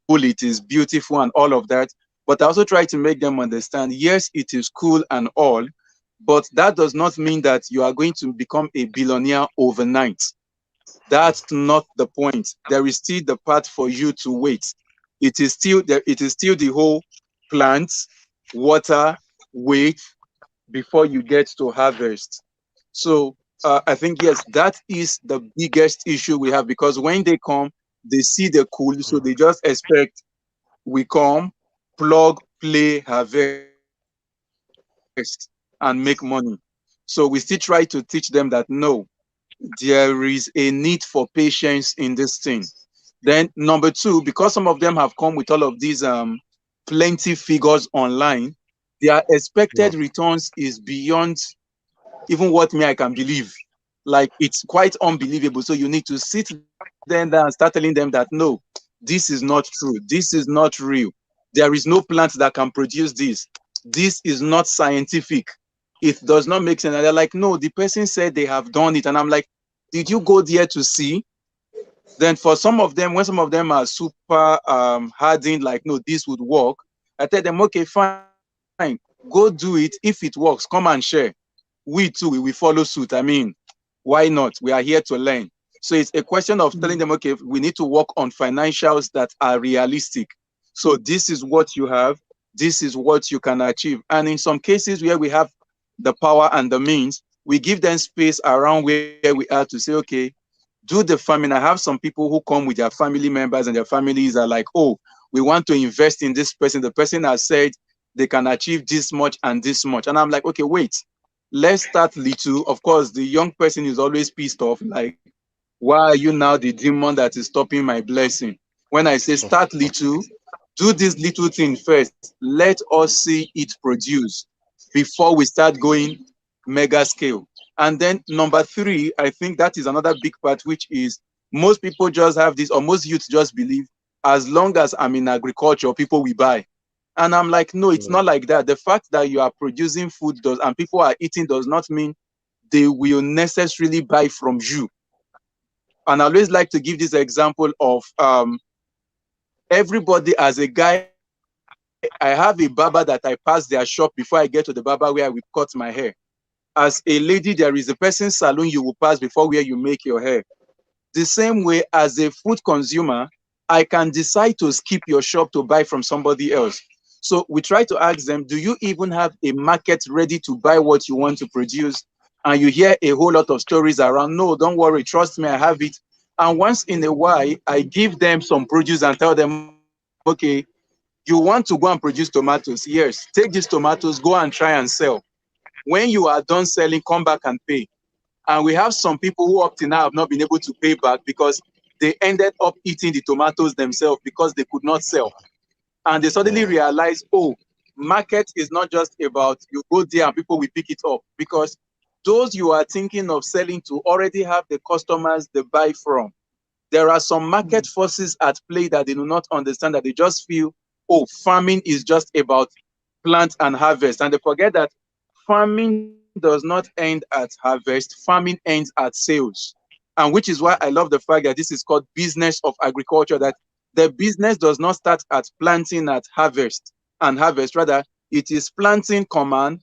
it is beautiful, and all of that. But I also try to make them understand, yes, it is cool and all, But that does not mean that you are going to become a billionaire overnight. That's not the point. There is still the part for you to wait. It is still there. It is still the whole plant, water, wait before you get to harvest. So I think yes, that is the biggest issue we have, because when they come, they see the cool, so they just expect we come, plug, play, harvest, and make money. So we still try to teach them that no, there is a need for patience in this thing. Then number two, because some of them have come with all of these plenty figures online, their expected returns is beyond even what me I can believe. Like, it's quite unbelievable. So you need to sit them down and start telling them that no, this is not true. This is not real. There is no plant that can produce this. This is not scientific. It does not make sense. And they're like, no, the person said they have done it. And I'm like, did you go there to see? Then for some of them, when some of them are super hardened, like, no, this would work, I tell them, okay, fine, go do it. If it works, come and share. We too, we will follow suit. I mean, why not? We are here to learn. So it's a question of telling them, okay, we need to work on financials that are realistic. So this is what you have, this is what you can achieve. And in some cases where we have the power and the means, we give them space around where we are to say, okay, do the farming. I have some people who come with their family members, and their families are like, oh, we want to invest in this person. The person has said they can achieve this much and this much. And I'm like, okay, wait, let's start little. Of course, the young person is always pissed off, like, why are you now the demon that is stopping my blessing? When I say start little, do this little thing first. Let us see it produce before we start going mega scale. And then number three, I think that is another big part, which is most people just have this, or most youth just believe, as long as I'm in agriculture, people will buy. And I'm like, no, it's not like that. The fact that you are producing food does, and people are eating, does not mean they will necessarily buy from you. And I always like to give this example of everybody. As a guy, I have a barber that I pass their shop before I get to the barber where I will cut my hair. As a lady, there is a person's salon you will pass before where you make your hair. The same way, as a food consumer, I can decide to skip your shop to buy from somebody else. So we try to ask them, do you even have a market ready to buy what you want to produce? And you hear a whole lot of stories around, no, don't worry, trust me, I have it. And once in a while, I give them some produce and tell them, okay, you want to go and produce tomatoes? Yes, take these tomatoes, go and try and sell. When you are done selling, come back and pay. And we have some people who up till now have not been able to pay back because they ended up eating the tomatoes themselves because they could not sell. And they suddenly realize, oh, market is not just about you go there and people will pick it up, because those you are thinking of selling to already have the customers they buy from. There are some market forces at play that they do not understand, that they just feel, oh, farming is just about plant and harvest. And they forget that farming does not end at harvest, farming ends at sales. And which is why I love the fact that this is called business of agriculture, that the business does not start at planting at harvest and harvest. Rather, it is planting, command,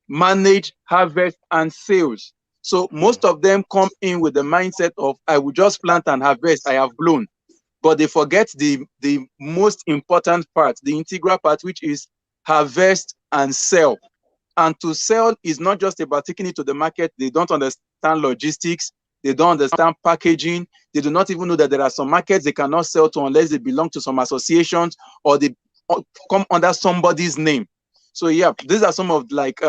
manage, harvest, and sales. So most of them come in with the mindset of, I will just plant and harvest, I have blown. But they forget the most important part, the integral part, which is harvest and sell. And to sell is not just about taking it to the market. They don't understand logistics. They don't understand packaging. They do not even know that there are some markets they cannot sell to unless they belong to some associations or they come under somebody's name. So yeah, these are some of like,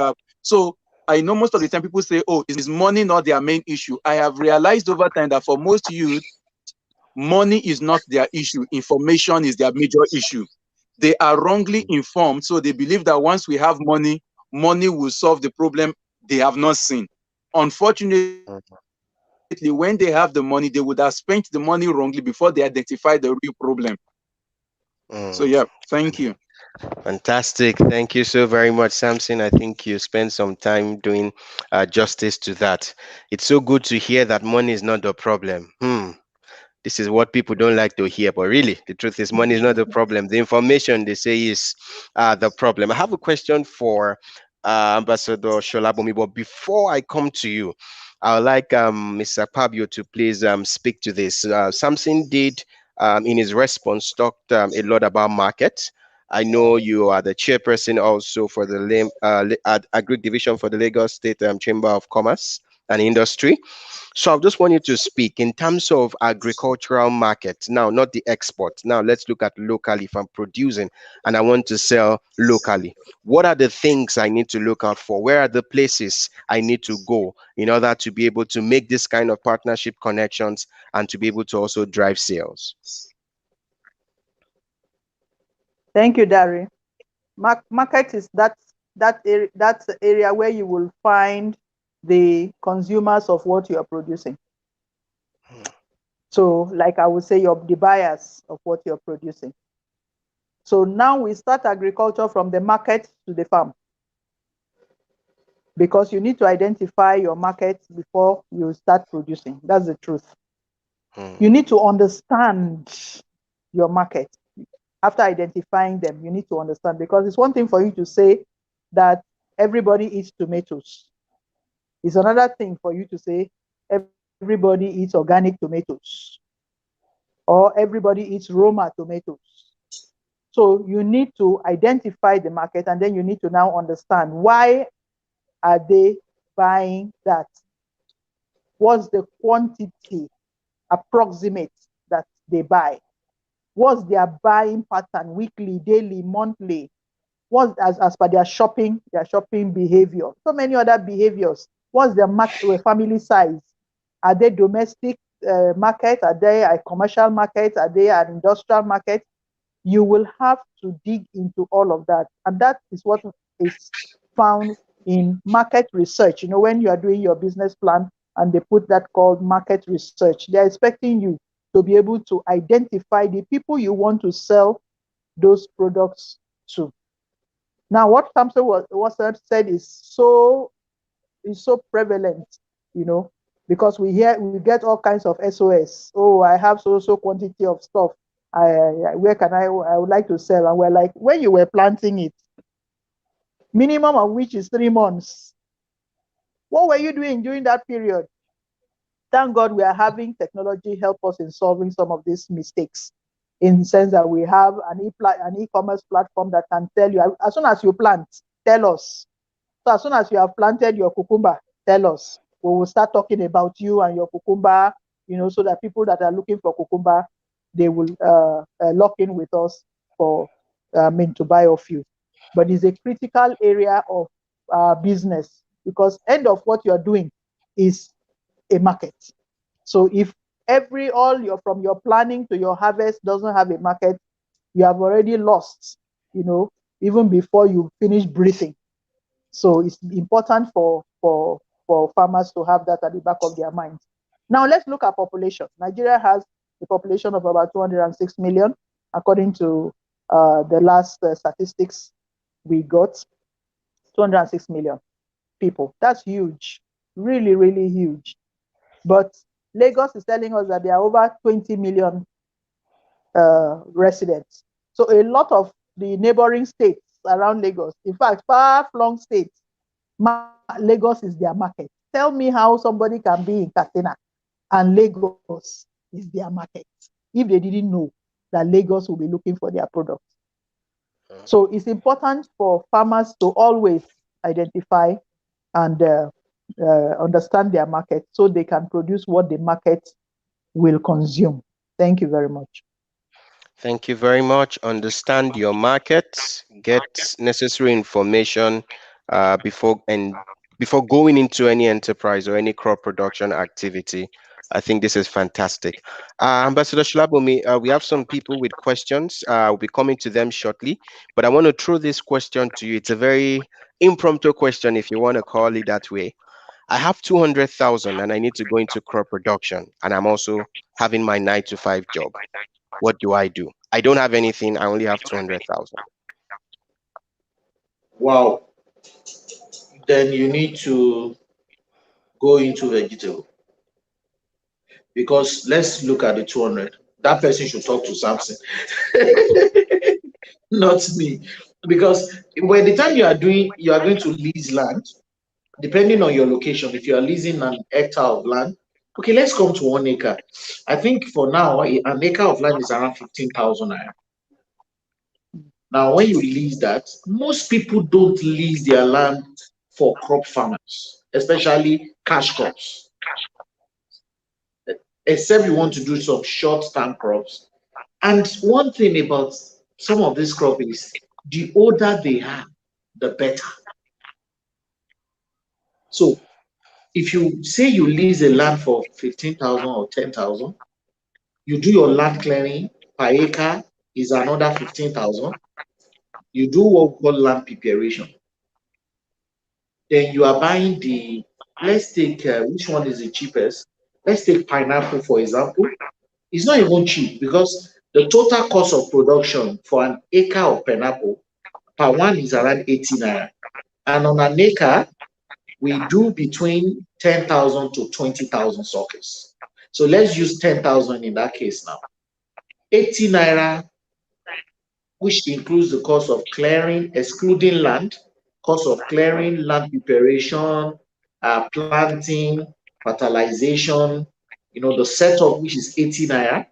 so I know most of the time people say, oh, is money not their main issue? I have realized over time that for most youth, money is not their issue. Information is their major issue. They are wrongly informed. So they believe that once we have money, money will solve the problem they have not seen. Unfortunately, when they have the money, they would have spent the money wrongly before they identify the real problem. So yeah, thank you. Fantastic. Thank you so very much, Samson. I think you spent some time doing justice to that. It's so good to hear that money is not the problem. This is what people don't like to hear, but really, the truth is, money is not the problem. The information they say is the problem. I have a question for Ambassador Sholabomi. But before I come to you, I would like Mr. Pabio to please speak to this. Samson did, in his response, talked a lot about market. I know you are the chairperson also for the Agri Division for the Lagos State Chamber of Commerce and Industry. So I just want you to speak in terms of agricultural market. Now, not the export. Now, let's look at locally. If I'm producing and I want to sell locally, what are the things I need to look out for? Where are the places I need to go in order to be able to make this kind of partnership connections and to be able to also drive sales? Thank you, Dari. Market is that area where you will find the consumers of what you are producing. So, like I would say, the buyers of what you're producing. So now we start agriculture from the market to the farm, because you need to identify your market before you start producing. That's the truth. You need to understand your market. After identifying them, you need to understand, because it's one thing for you to say that everybody eats tomatoes. It's another thing for you to say everybody eats organic tomatoes, or everybody eats Roma tomatoes. So you need to identify the market, and then you need to now understand, why are they buying that? What's the quantity approximate that they buy? What's their buying pattern, weekly, daily, monthly? What's as per their shopping behavior? So many other behaviors. What's their family size? Are they domestic market? Are they a commercial market? Are they an industrial market? You will have to dig into all of that. And that is what is found in market research. You know, when you are doing your business plan and they put that called market research, they're expecting you to be able to identify the people you want to sell those products to. Now, what Samson was said is so prevalent, you know, because we get all kinds of SOS. Oh, I have so quantity of stuff. I would like to sell. And we're like, when you were planting it, minimum of which is 3 months, what were you doing during that period? Thank God we are having technology help us in solving some of these mistakes, in the sense that we have an e-commerce platform that can tell you, as soon as you plant, tell us. So as soon as you have planted your cucumber, tell us. We will start talking about you and your cucumber, you know, so that people that are looking for cucumber, they will lock in with us for to buy off you. But it's a critical area of business, because end of what you're doing is a market. So if from your planning to your harvest doesn't have a market, you have already lost, you know, even before you finish breathing. So it's important for farmers to have that at the back of their minds. Now let's look at population. Nigeria has a population of about 206 million, according to the last statistics we got. 206 million people. That's huge, really, really huge. But Lagos is telling us that there are over 20 million residents. So a lot of the neighboring states around Lagos, in fact, far-flung states, Lagos is their market. Tell me how somebody can be in Katsina and Lagos is their market if they didn't know that Lagos will be looking for their products. So it's important for farmers to always identify and understand their market, so they can produce what the market will consume. Thank you very much. Thank you very much. Understand your market, get necessary information before going into any enterprise or any crop production activity. I think this is fantastic. Ambassador Sholabomi, we have some people with questions. We'll be coming to them shortly, but I want to throw this question to you. It's a very impromptu question, if you want to call it that way. I have 200,000 and I need to go into crop production, and I'm also having my 9-to-5 job. What do? I don't have anything. I only have 200,000. Wow. Then you need to go into vegetable, because let's look at the 200. That person should talk to Samson, not me. Because by the time you are going to lease land, depending on your location, if you are leasing an hectare of land, okay, let's come to 1 acre. I think for now, an acre of land is around 15,000 naira. Now, when you lease that, most people don't lease their land for crop farmers, especially cash crops, except you want to do some short-term crops. And one thing about some of these crops is the older they are, the better. So if you say you lease a land for 15,000 or 10,000, you do your land clearing per acre is another 15,000. You do what we call land preparation. Then you are buying the, let's take, which one is the cheapest? Let's take pineapple, for example. It's not even cheap because the total cost of production for an acre of pineapple per one is around 80 naira. And on an acre, we do between 10,000 to 20,000 sockets. So let's use 10,000 in that case now. 80 naira, which includes the cost of clearing, excluding land, cost of clearing, land preparation, planting, fertilization, the setup, which is 80 naira,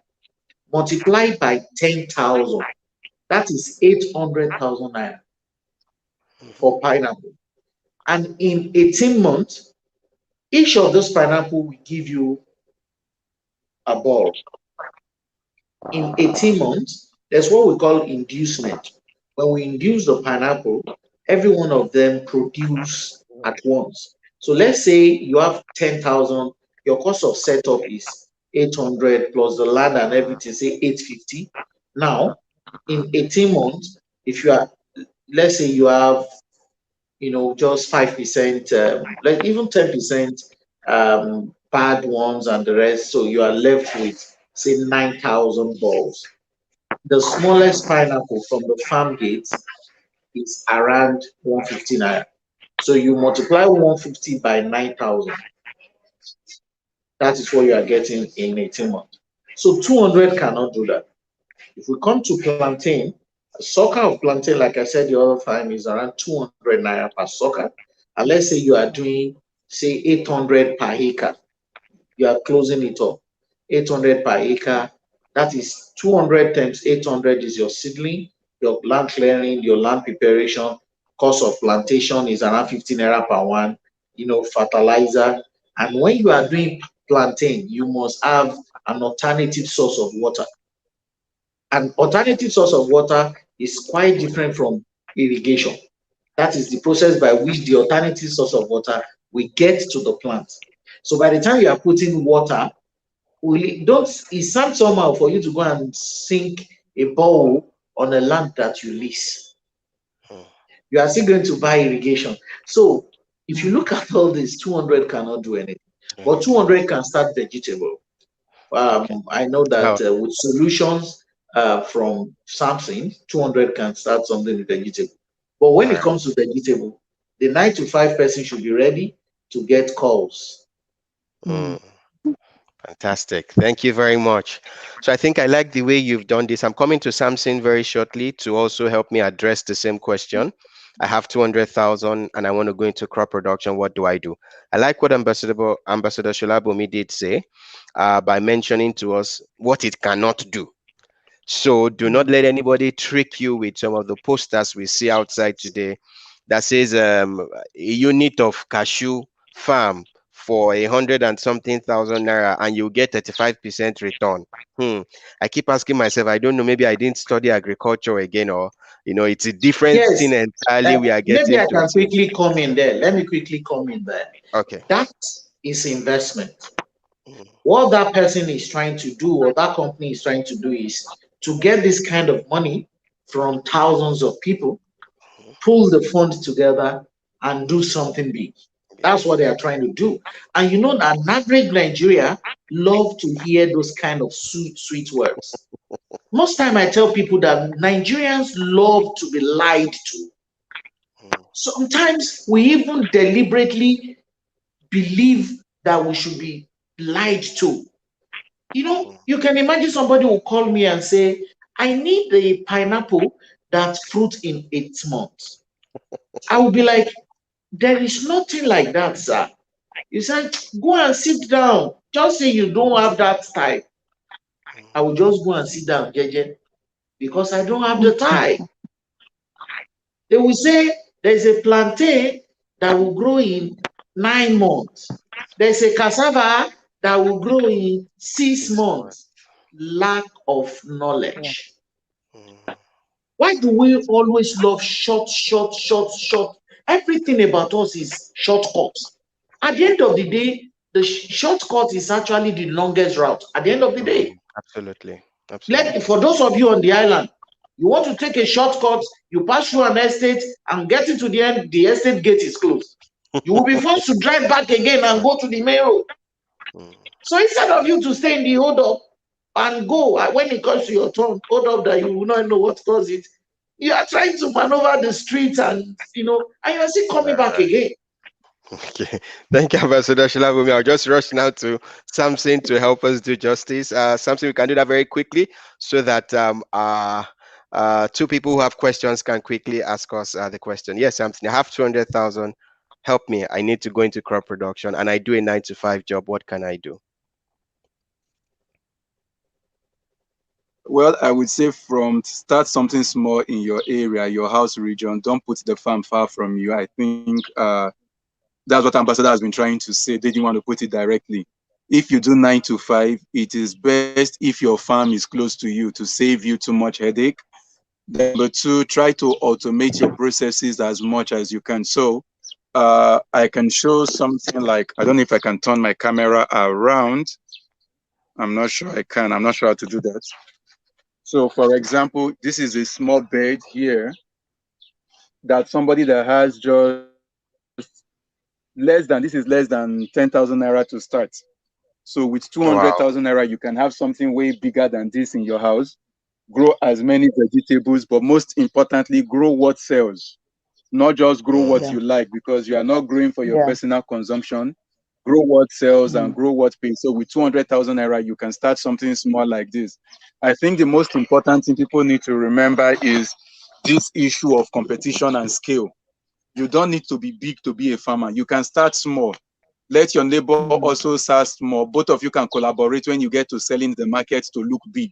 multiplied by 10,000. That is 800,000 naira for pineapple. And in 18 months, each of those pineapple will give you a bulb. In 18 months, there's what we call inducement. When we induce the pineapple, every one of them produce at once. So let's say you have 10,000, your cost of setup is 800 plus the land and everything, say 850. Now, in 18 months, if you are, let's say you have, just 5%, like even 10% bad ones and the rest, so you are left with, say, 9,000 balls. The smallest pineapple from the farm gate is around 150 naira. So you multiply 150 by 9,000. That is what you are getting in 18 months. So 200 cannot do that. If we come to plantain, a sucker of plantain, like I said the other time, is around 200 naira per sucker. And let's say you are doing, say, 800 per acre. You are closing it up. 800 per acre. That is 200 times 800 is your seedling, your land clearing, your land preparation. Cost of plantation is around 15 naira per one. Fertilizer. And when you are doing plantain, you must have an alternative source of water. An alternative source of water is quite different from irrigation. That is the process by which the alternative source of water will get to the plant. So by the time you are putting water, it sounds somehow for you to go and sink a borehole on a land that you lease. You are still going to buy irrigation. So if you look at all this, 200 cannot do anything, but 200 can start vegetable. I know that with solutions from Samsung, 200 can start something with vegetable. But when it comes to vegetable, the 9 to 5 person should be ready to get calls. Fantastic. Thank you very much. So I think I like the way you've done this. I'm coming to Samson very shortly to also help me address the same question. I have 200,000 and I want to go into crop production. What do I do? I like what Ambassador Sholabomi did say by mentioning to us what it cannot do. So do not let anybody trick you with some of the posters we see outside today that says a unit of cashew farm for 100 and something thousand naira and you get 35% return. I keep asking myself, I don't know, maybe I didn't study agriculture again, or it's a different thing entirely we are getting maybe I to. can quickly come in there. Let me quickly come in there. Okay. That is investment. What that person is trying to do, or that company is trying to do, is to get this kind of money from thousands of people, pull the funds together and do something big. That's what they are trying to do. And an average Nigeria love to hear those kind of sweet words. Most time I tell people that Nigerians love to be lied to. Sometimes we even deliberately believe that we should be lied to. You can imagine somebody will call me and say, I need the pineapple that fruit in 8 months. I will be like, there is nothing like that, sir. You said, go and sit down. Just say you don't have that time. I will just go and sit down, JJ, because I don't have the time. They will say there's a plantain that will grow in 9 months. There's a cassava that will grow in six 6 months. months. Lack of Yeah. knowledge. Mm, Why do we always love short, short, short, short? Everything about us is shortcuts. At the end of the day, the shortcut is actually the longest route. At the end of the day, absolutely. Absolutely. for those of you on the island, you want to take a shortcut, you pass through an estate and getting to the end, the estate gate is closed. You will be forced to drive back again and go to the main road. Mm, So instead of you to stay in the hold up and go, when it comes to your turn, hold up that you will not know what caused it, you are trying to maneuver the streets and and you are still coming all back right. again. Okay. Thank you, Ambassador Shilabumi. I'll just rush now to something to help us do justice. Something we can do that very quickly so that two people who have questions can quickly ask us the question. Yes, something. I have 200,000. Help me. I need to go into crop production and I do a 9 to 5 job. What can I do? Well, I would say from start something small in your area, your house region. Don't put the farm far from you. I think that's what Ambassador has been trying to say. They didn't want to put it directly. If you do 9 to 5, it is best if your farm is close to you to save you too much headache. Then number two, try to automate your processes as much as you can. So I can show something like, I don't know if I can turn my camera around. I'm not sure I can. I'm not sure how to do that. So for example, this is a small bed here that somebody that has just this is less than 10,000 naira to start. So with Wow. 200,000 naira, you can have something way bigger than this in your house, grow as many vegetables, but most importantly, grow what sells, not just grow Mm, what Yeah. you like, because you are not growing for your Yeah. personal consumption. Grow what sells and Mm. grow what pays. So with 200,000 naira, you can start something small like this. I think the most important thing people need to remember is this issue of competition and scale. You don't need to be big to be a farmer. You can start small. Let your neighbor Mm. also start small. Both of you can collaborate when you get to selling the market to look big,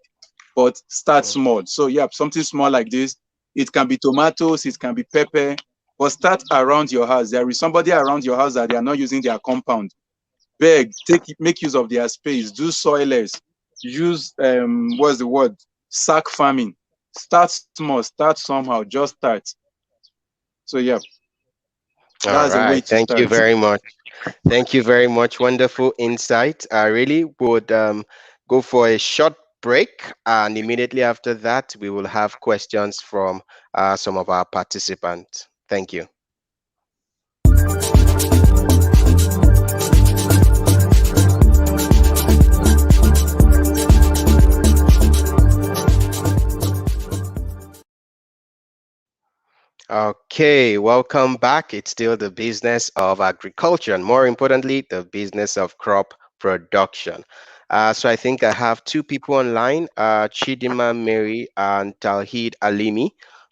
but start mm, small. So yeah, something small like this. It can be tomatoes, it can be pepper, but start around your house. There is somebody around your house that they are not using their compound. Beg, make use of their space. Do soilless. Use what's the word? Sack farming. Start small. Start somehow. Just start. So yeah, all that's the way right. to Thank you start. very much. Thank you very much. Wonderful insight. I really would go for a short break, and immediately after that, we will have questions from some of our participants. Thank you. Okay, welcome back. It's still the business of agriculture, and more importantly, the business of crop production. So I think I have two people online, Chidima Mary and Talhid Alimi,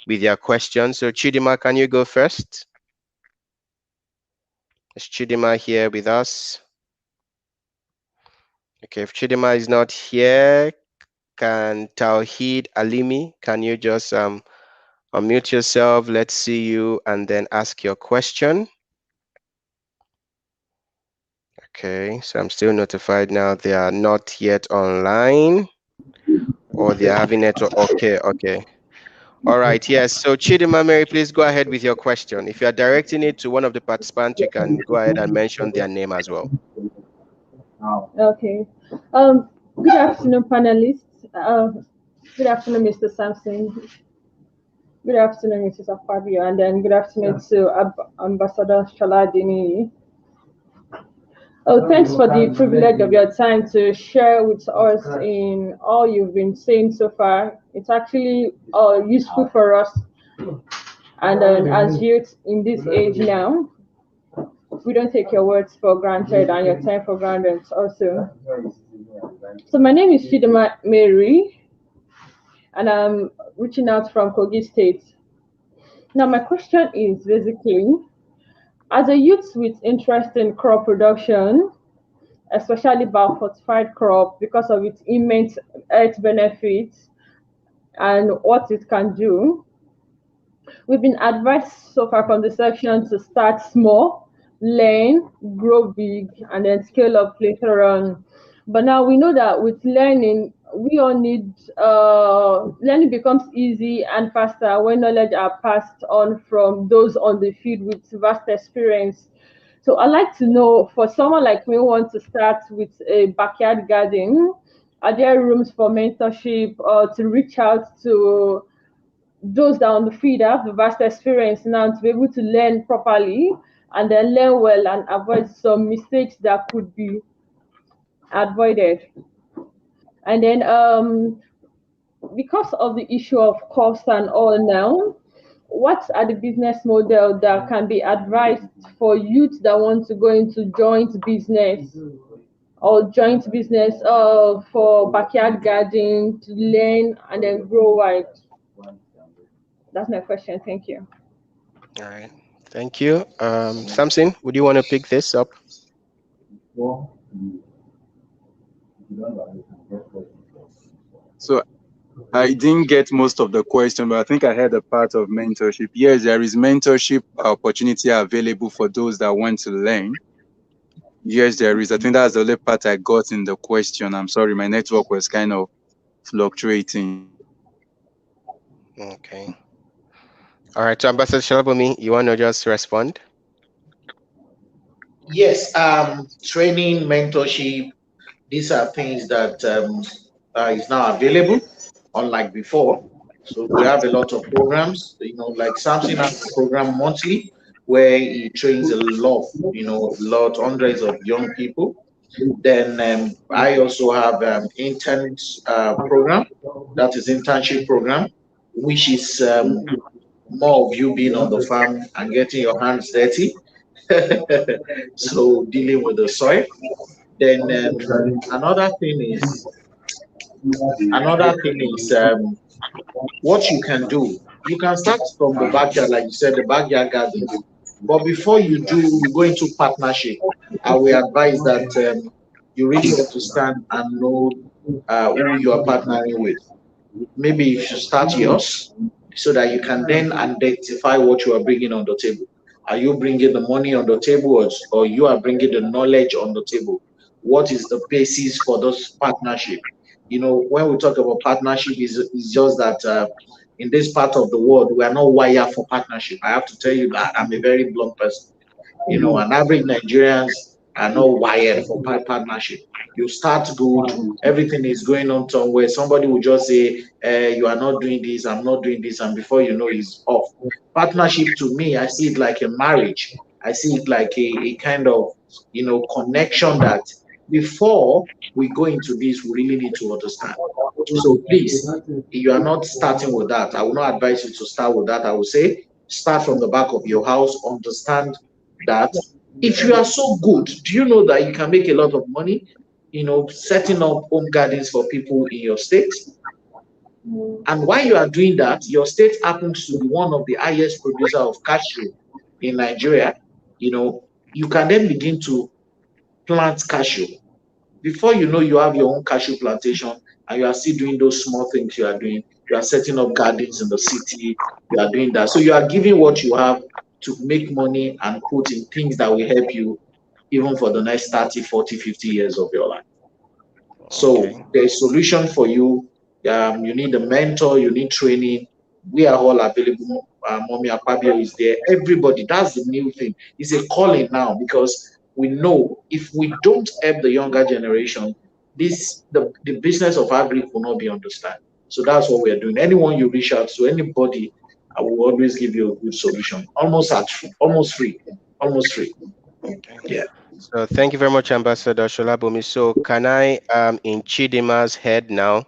with their questions. So Chidima, can you go first? Is Chidima here with us? Okay, if Chidima is not here, can Talhid Alimi, can you just unmute yourself? Let's see you and then ask your question. Okay, so I'm still notified now they are not yet online or they're having network. Okay, okay. All right, yes. So Chidima Mary, please go ahead with your question. If you are directing it to one of the participants, you can go ahead and mention their name as well. Okay. Good afternoon, panelists. Good afternoon, Mr. Sampson. Good afternoon, Mrs. Afabio, and then good afternoon to Ambassador Shaladini. Oh, thanks for the privilege of your time to share with us in all you've been saying so far. It's actually useful for us, and as youth in this age now, we don't take your words for granted and your time for granted also. So my name is Chidima Mary. and I'm reaching out from Kogi State. Now, my question is basically, as a youth with interest in crop production, especially bio-fortified crop because of its immense health benefits and what it can do, we've been advised so far from the section to start small, learn, grow big, and then scale up later on. But now we know that with learning, we all need learning becomes easy and faster when knowledge are passed on from those on the field with vast experience. So I'd like to know, for someone like me who wants to start with a backyard garden, are there rooms for mentorship or to reach out to those that are on the field have the vast experience now to be able to learn properly and then learn well and avoid some mistakes that could be avoided? And then because of the issue of cost and all now, what are the business model that can be advised for youth that want to go into joint business or joint business for backyard gardening to learn and then grow wide? That's my question. Thank you. All right. Thank you. Samson, would you want to pick this up? So I didn't get most of the question, but I think I had a part of mentorship. Yes, there is mentorship opportunity available for those that want to learn. Yes, there is. I think that's the only part I got in the question. I'm sorry, my network was kind of fluctuating. Okay. All right. So Ambassador Shalabumi, you want to just respond? Yes, training, mentorship, these are things that is now available, unlike before. So we have a lot of programs, like Samson has a program monthly where he trains a lot, hundreds of young people. Then I also have interns program, that is internship program, which is more of you being on the farm and getting your hands dirty. So dealing with the soil. Then another thing is what you can do. You can start from the backyard, like you said, the backyard garden. But before you go into partnership, I will advise that you really have to stand and know who you are partnering with. Maybe you should start yours so that you can then identify what you are bringing on the table. Are you bringing the money on the table, or you are bringing the knowledge on the table? What is the basis for those partnership? When we talk about partnership, is just that in this part of the world, we are not wired for partnership. I have to tell you that I'm a very blunt person. An average Nigerians are not wired for partnership. You start good, everything is going on somewhere. Somebody will just say, you are not doing this, I'm not doing this, and before you know, it's off. Partnership to me, I see it like a marriage. I see it like a kind of, connection that before we go into this, we really need to understand. So please, if you are not starting with that, I will not advise you to start with that. I will say, start from the back of your house, understand that if you are so good, do you know that you can make a lot of money, setting up home gardens for people in your state? And while you are doing that, your state happens to be one of the highest producer of cashew in Nigeria. You can then begin to plant cashew. Before you know, you have your own cashew plantation, and you are still doing those small things you are doing. You are setting up gardens in the city. You are doing that. So you are giving what you have to make money and put in things that will help you even for the next 30, 40, 50 years of your life. So Okay. there's solution for you. You need a mentor, you need training. We are all available. Mommy Akpabio is there. Everybody, that's the new thing. It's a calling now, because we know if we don't help the younger generation, the business of agri will not be understood. So that's what we are doing. Anyone you reach out to, anybody, I will always give you a good solution. Almost free. Almost free. Okay. Yeah. So thank you very much, Ambassador Shalabumi. So can I, in Chidima's head now,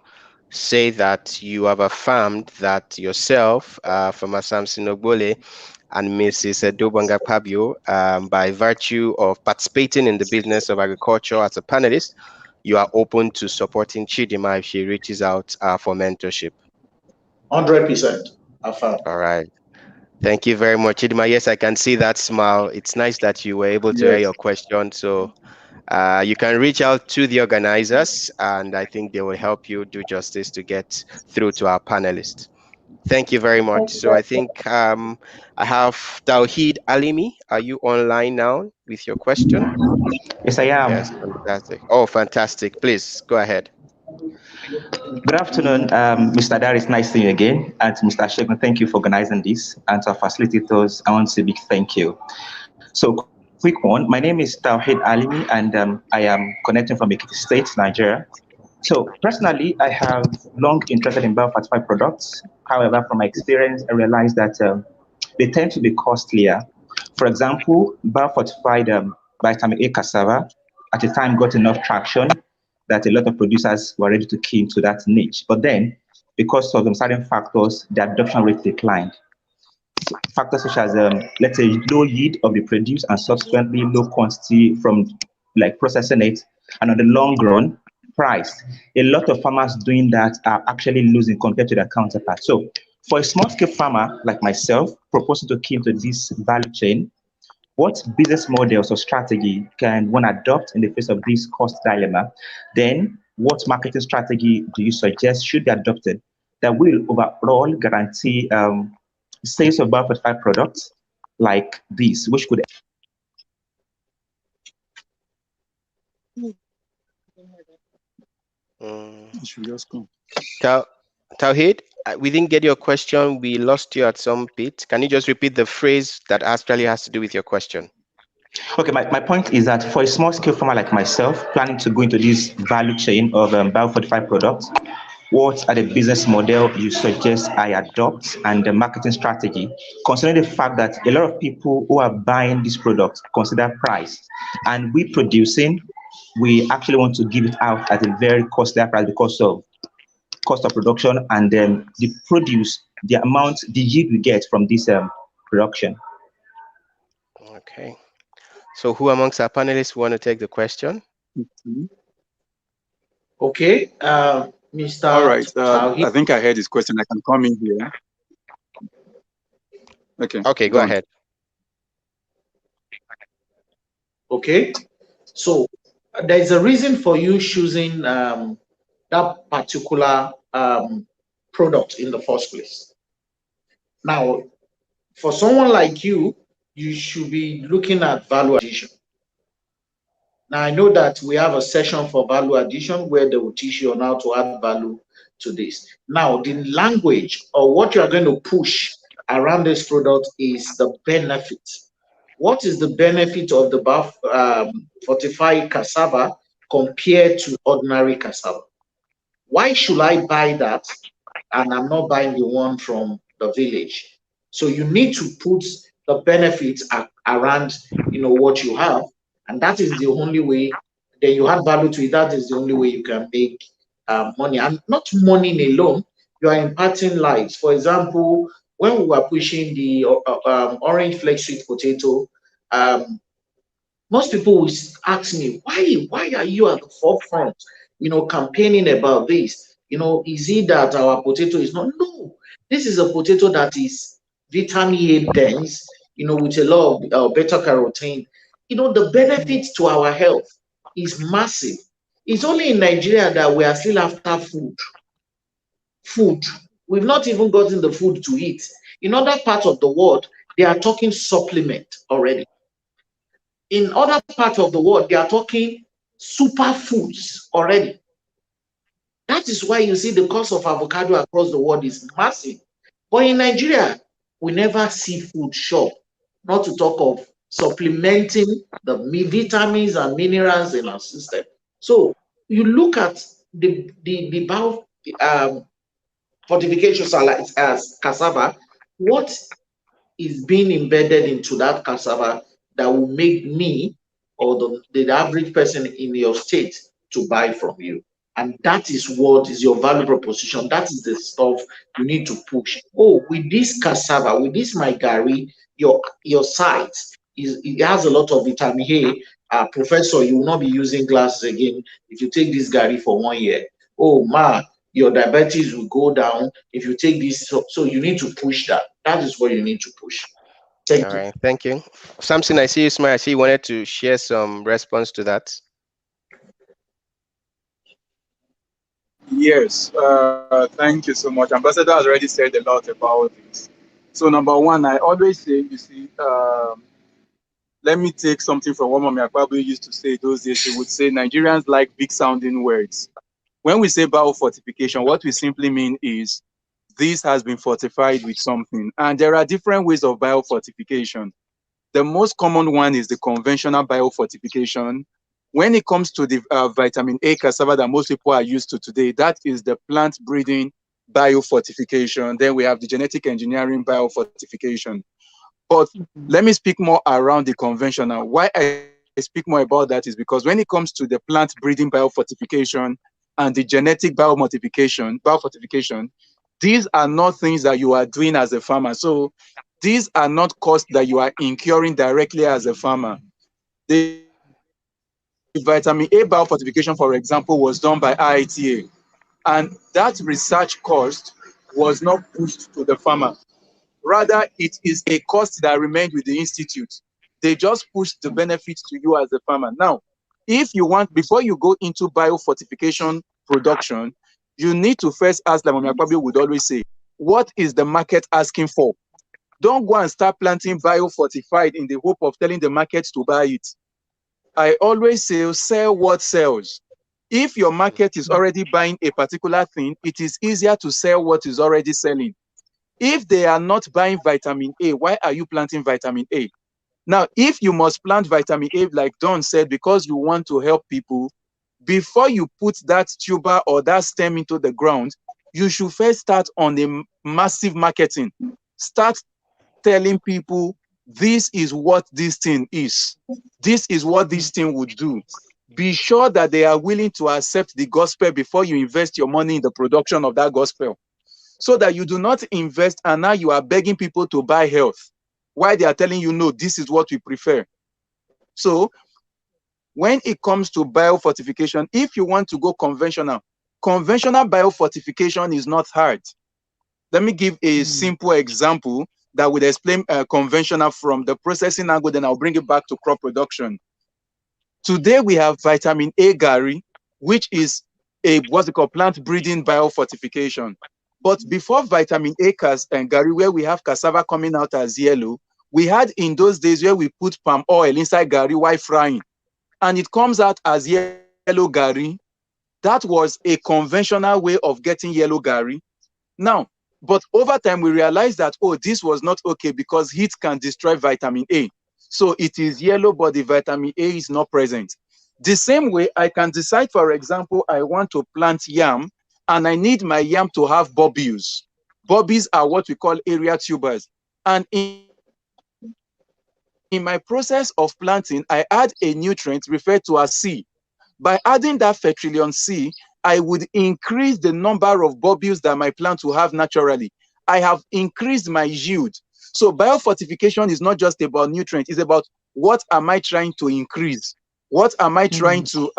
say that you have affirmed that yourself, Farmer Samson Ogbole, and Mrs. Dobanga Pabio, by virtue of participating in the business of agriculture as a panelist, you are open to supporting Chidima if she reaches out for mentorship. 100% affirm. All right. Thank you very much, Chidima. Yes, I can see that smile. It's nice that you were able to hear Yes. your question. So you can reach out to the organizers, and I think they will help you do justice to get through to our panelists. Thank you very much. Thank you So very I think I have Tawheed Alimi. Are you online now with your question? Yes, I am. Yes, fantastic. Oh, fantastic. Please go ahead. Good afternoon, Mr. Darius. Nice seeing you again. And to Mr. Shegun, thank you for organizing this. And to our facilitators, I want to say a big thank you. So, quick one. My name is Tawheed Alimi, and I am connecting from Ekiti State, Nigeria. So, personally, I have long interested in bio-fortified products. However, from my experience, I realized that they tend to be costlier. For example, bio-fortified vitamin A cassava at the time got enough traction that a lot of producers were ready to key into that niche. But then, because of some certain factors, the adoption rate declined. Factors such as, let's say, low yield of the produce and subsequently low quantity from like processing it, and on the long run, price. A lot of farmers doing that are actually losing compared to their counterpart. So, for a small-scale farmer like myself, proposing to key into this value chain, what business models or strategy can one adopt in the face of this cost dilemma? Then, what marketing strategy do you suggest should be adopted that will overall guarantee sales of bio-fortified products like this, which could Mm. You should just come. Tawheed, we didn't get your question. We lost you at some bit. Can you just repeat the phrase that actually has to do with your question? Okay, my point is that for a small scale farmer like myself, planning to go into this value chain of bio-fortified products, what are the business model you suggest I adopt and the marketing strategy, considering the fact that a lot of people who are buying this product consider price, and we producing, we actually want to give it out at a very costly price because of cost of production and then the produce, the amount, the yield we get from this production. Okay. So who amongst our panelists want to take the question? Mhm. Okay, All Mr. right. I think I heard his question. I can come in here. Okay. Okay, go Done. ahead. Okay, so there's a reason for you choosing that particular product in the first place. Now, for someone like you, you should be looking at value addition. Now, I know that we have a session for value addition where they will teach you on how to add value to this. Now, the language or what you are going to push around this product is the benefit. What is the benefit of the fortified cassava compared to ordinary cassava? Why should I buy that and I'm not buying the one from the village? So you need to put the benefits around, what you have, and that is the only way. Then you add value to it. That is the only way you can make money, and not money alone. You are impacting lives. For example, when we were pushing the orange flex sweet potato, most people will ask me, why are you at the forefront, campaigning about this? Is it that our potato is not? No, this is a potato that is vitamin A dense, with a lot of beta carotene. The benefits to our health is massive. It's only in Nigeria that we are still after food. We've not even gotten the food to eat. In other parts of the world, they are talking supplement already. In other parts of the world, they are talking superfoods already. That is why you see the cost of avocado across the world is massive. But in Nigeria, we never see food shop, not to talk of supplementing the vitamins and minerals in our system. So you look at the bio fortification as cassava, what is being embedded into that cassava that will make me or the average person in your state to buy from you. And that is what is your value proposition. That is the stuff you need to push. Oh, with this cassava, with this my gari, your site it has a lot of vitamin A. Professor, you will not be using glasses again if you take this gari for 1 year. Oh, ma, your diabetes will go down if you take this. So you need to push that. That is what you need to push. All Thank you. right, thank you. Something I see you smile. I see you wanted to share some response to that. Yes, thank you so much. Ambassador has already said a lot about this. So number one, I always say, you see, let me take something from what Mami Akpabio used to say those days. He would say Nigerians like big sounding words. When we say bio-fortification, what we simply mean is this has been fortified with something. And there are different ways of bio-fortification. The most common one is the conventional bio-fortification. When it comes to the vitamin A cassava that most people are used to today, that is the plant breeding bio-fortification. Then we have the genetic engineering bio-fortification. But let me speak more around the conventional. Why I speak more about that is because when it comes to the plant breeding bio-fortification and the genetic bio-fortification, these are not things that you are doing as a farmer. So these are not costs that you are incurring directly as a farmer. The vitamin A bio-fortification, for example, was done by IITA, and that research cost was not pushed to the farmer. Rather, it is a cost that remained with the institute. They just pushed the benefits to you as a farmer. Now, if you want, before you go into bio-fortification production, you need to first ask, like Mami Akpabio would always say, what is the market asking for? Don't go and start planting bio-fortified in the hope of telling the market to buy it. I always say, sell what sells. If your market is already buying a particular thing, it is easier to sell what is already selling. If they are not buying vitamin A, why are you planting vitamin A? Now, if you must plant vitamin A, like Don said, because you want to help people, before you put that tuber or that stem into the ground, you should first start on a massive marketing. Start telling people, this is what this thing is. This is what this thing would do. Be sure that they are willing to accept the gospel before you invest your money in the production of that gospel, so that you do not invest and now you are begging people to buy health while they are telling you, no, this is what we prefer. So when it comes to biofortification, if you want to go conventional biofortification is not hard. Let me give a simple example that would explain conventional from the processing angle, then I'll bring it back to crop production. Today we have vitamin A gari, which is a what's it called plant breeding biofortification. But before vitamin A and gari, where we have cassava coming out as yellow, we had in those days where we put palm oil inside gari while frying, and it comes out as yellow gari. That was a conventional way of getting yellow gari. Now, but over time we realized that, oh, this was not okay because heat can destroy vitamin A. So it is yellow, but the vitamin A is not present. The same way, I can decide, for example, I want to plant yam and I need my yam to have bulbs. Bulbs are what we call area tubers. And in my process of planting, I add a nutrient referred to as C. By adding that fertilion C, I would increase the number of bulbs that my plant will have naturally. I have increased my yield. So biofortification is not just about nutrients, it's about what am I trying to increase? What am I trying to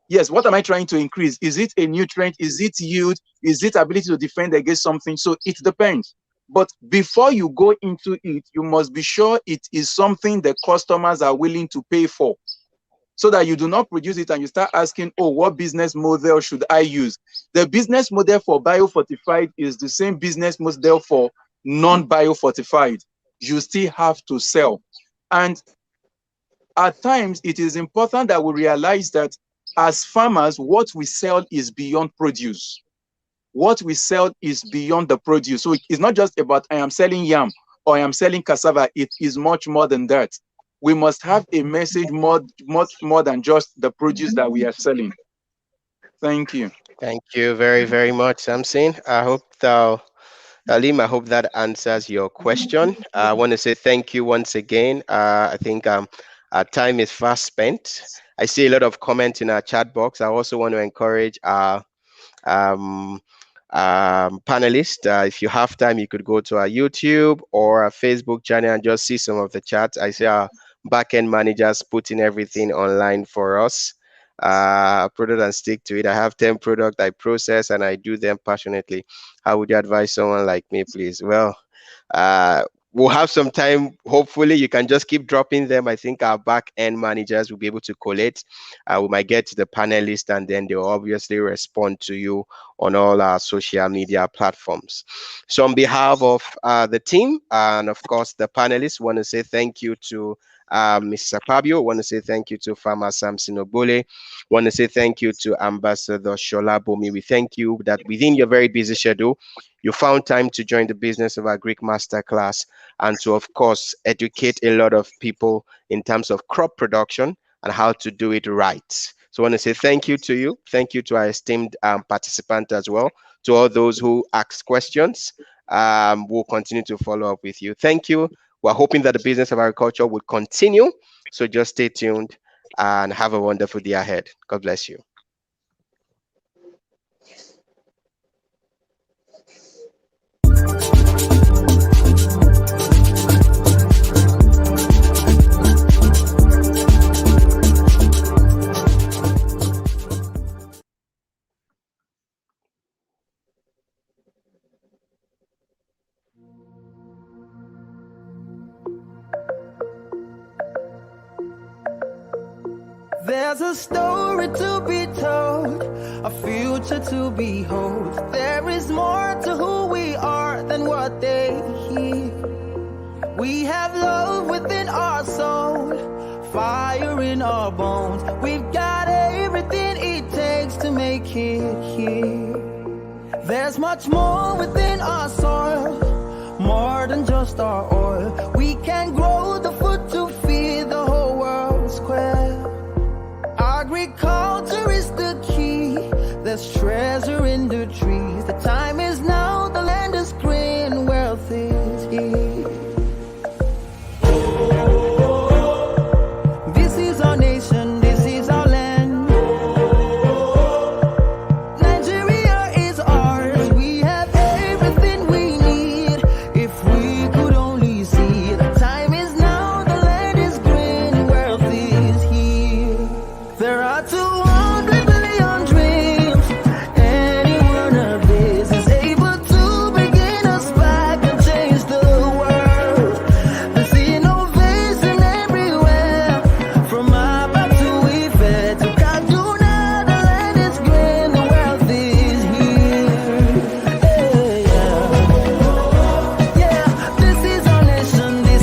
yes, what am I trying to increase? Is it a nutrient? Is it yield? Is it ability to defend against something? So it depends. But before you go into it, you must be sure it is something the customers are willing to pay for, so that you do not produce it and you start asking, oh, what business model should I use? The business model for biofortified is the same business model for non-biofortified. You still have to sell. And at times, it is important that we realize that as farmers, what we sell is beyond produce. What we sell is beyond the produce. So it's not just about I am selling yam or I am selling cassava. It is much more than that. We must have a message much more than just the produce that we are selling. Thank you. Thank you very, very much, Samson. I hope Alim, I hope that answers your question. I want to say thank you once again. I think our time is fast spent. I see a lot of comments in our chat box. I also want to encourage our um, panelists. If you have time, you could go to our YouTube or our Facebook channel and just see some of the chats. I see our backend managers putting everything online for us. product and stick to it. I have 10 products I process and I do them passionately. How would you advise someone like me, please? Well, we'll have some time. Hopefully, you can just keep dropping them. I think our back end managers will be able to collate. We might get to the panelist, and then they'll obviously respond to you on all our social media platforms. So, on behalf of the team and of course the panelists, want to say thank you to Mr. Fabio. Want to say thank you to Farmer Samson Obole. Want to say thank you to Ambassador Shola Bomi. We thank you that within your very busy schedule, you found time to join the Business of Agri Masterclass and to, of course, educate a lot of people in terms of crop production and how to do it right. So I want to say thank you to you. Thank you to our esteemed participant as well. To all those who asked questions, we'll continue to follow up with you. Thank you. We're hoping that the Business of Agriculture will continue. So just stay tuned and have a wonderful day ahead. God bless you. There's a story to be told, a future to behold. There is more to who we are than what they hear. We have love within our soul, fire in our bones. We've got everything it takes to make it here. There's much more within our soil, more than just our oil. We can grow the food to feed the whole world square. Agriculture is the key, there's treasure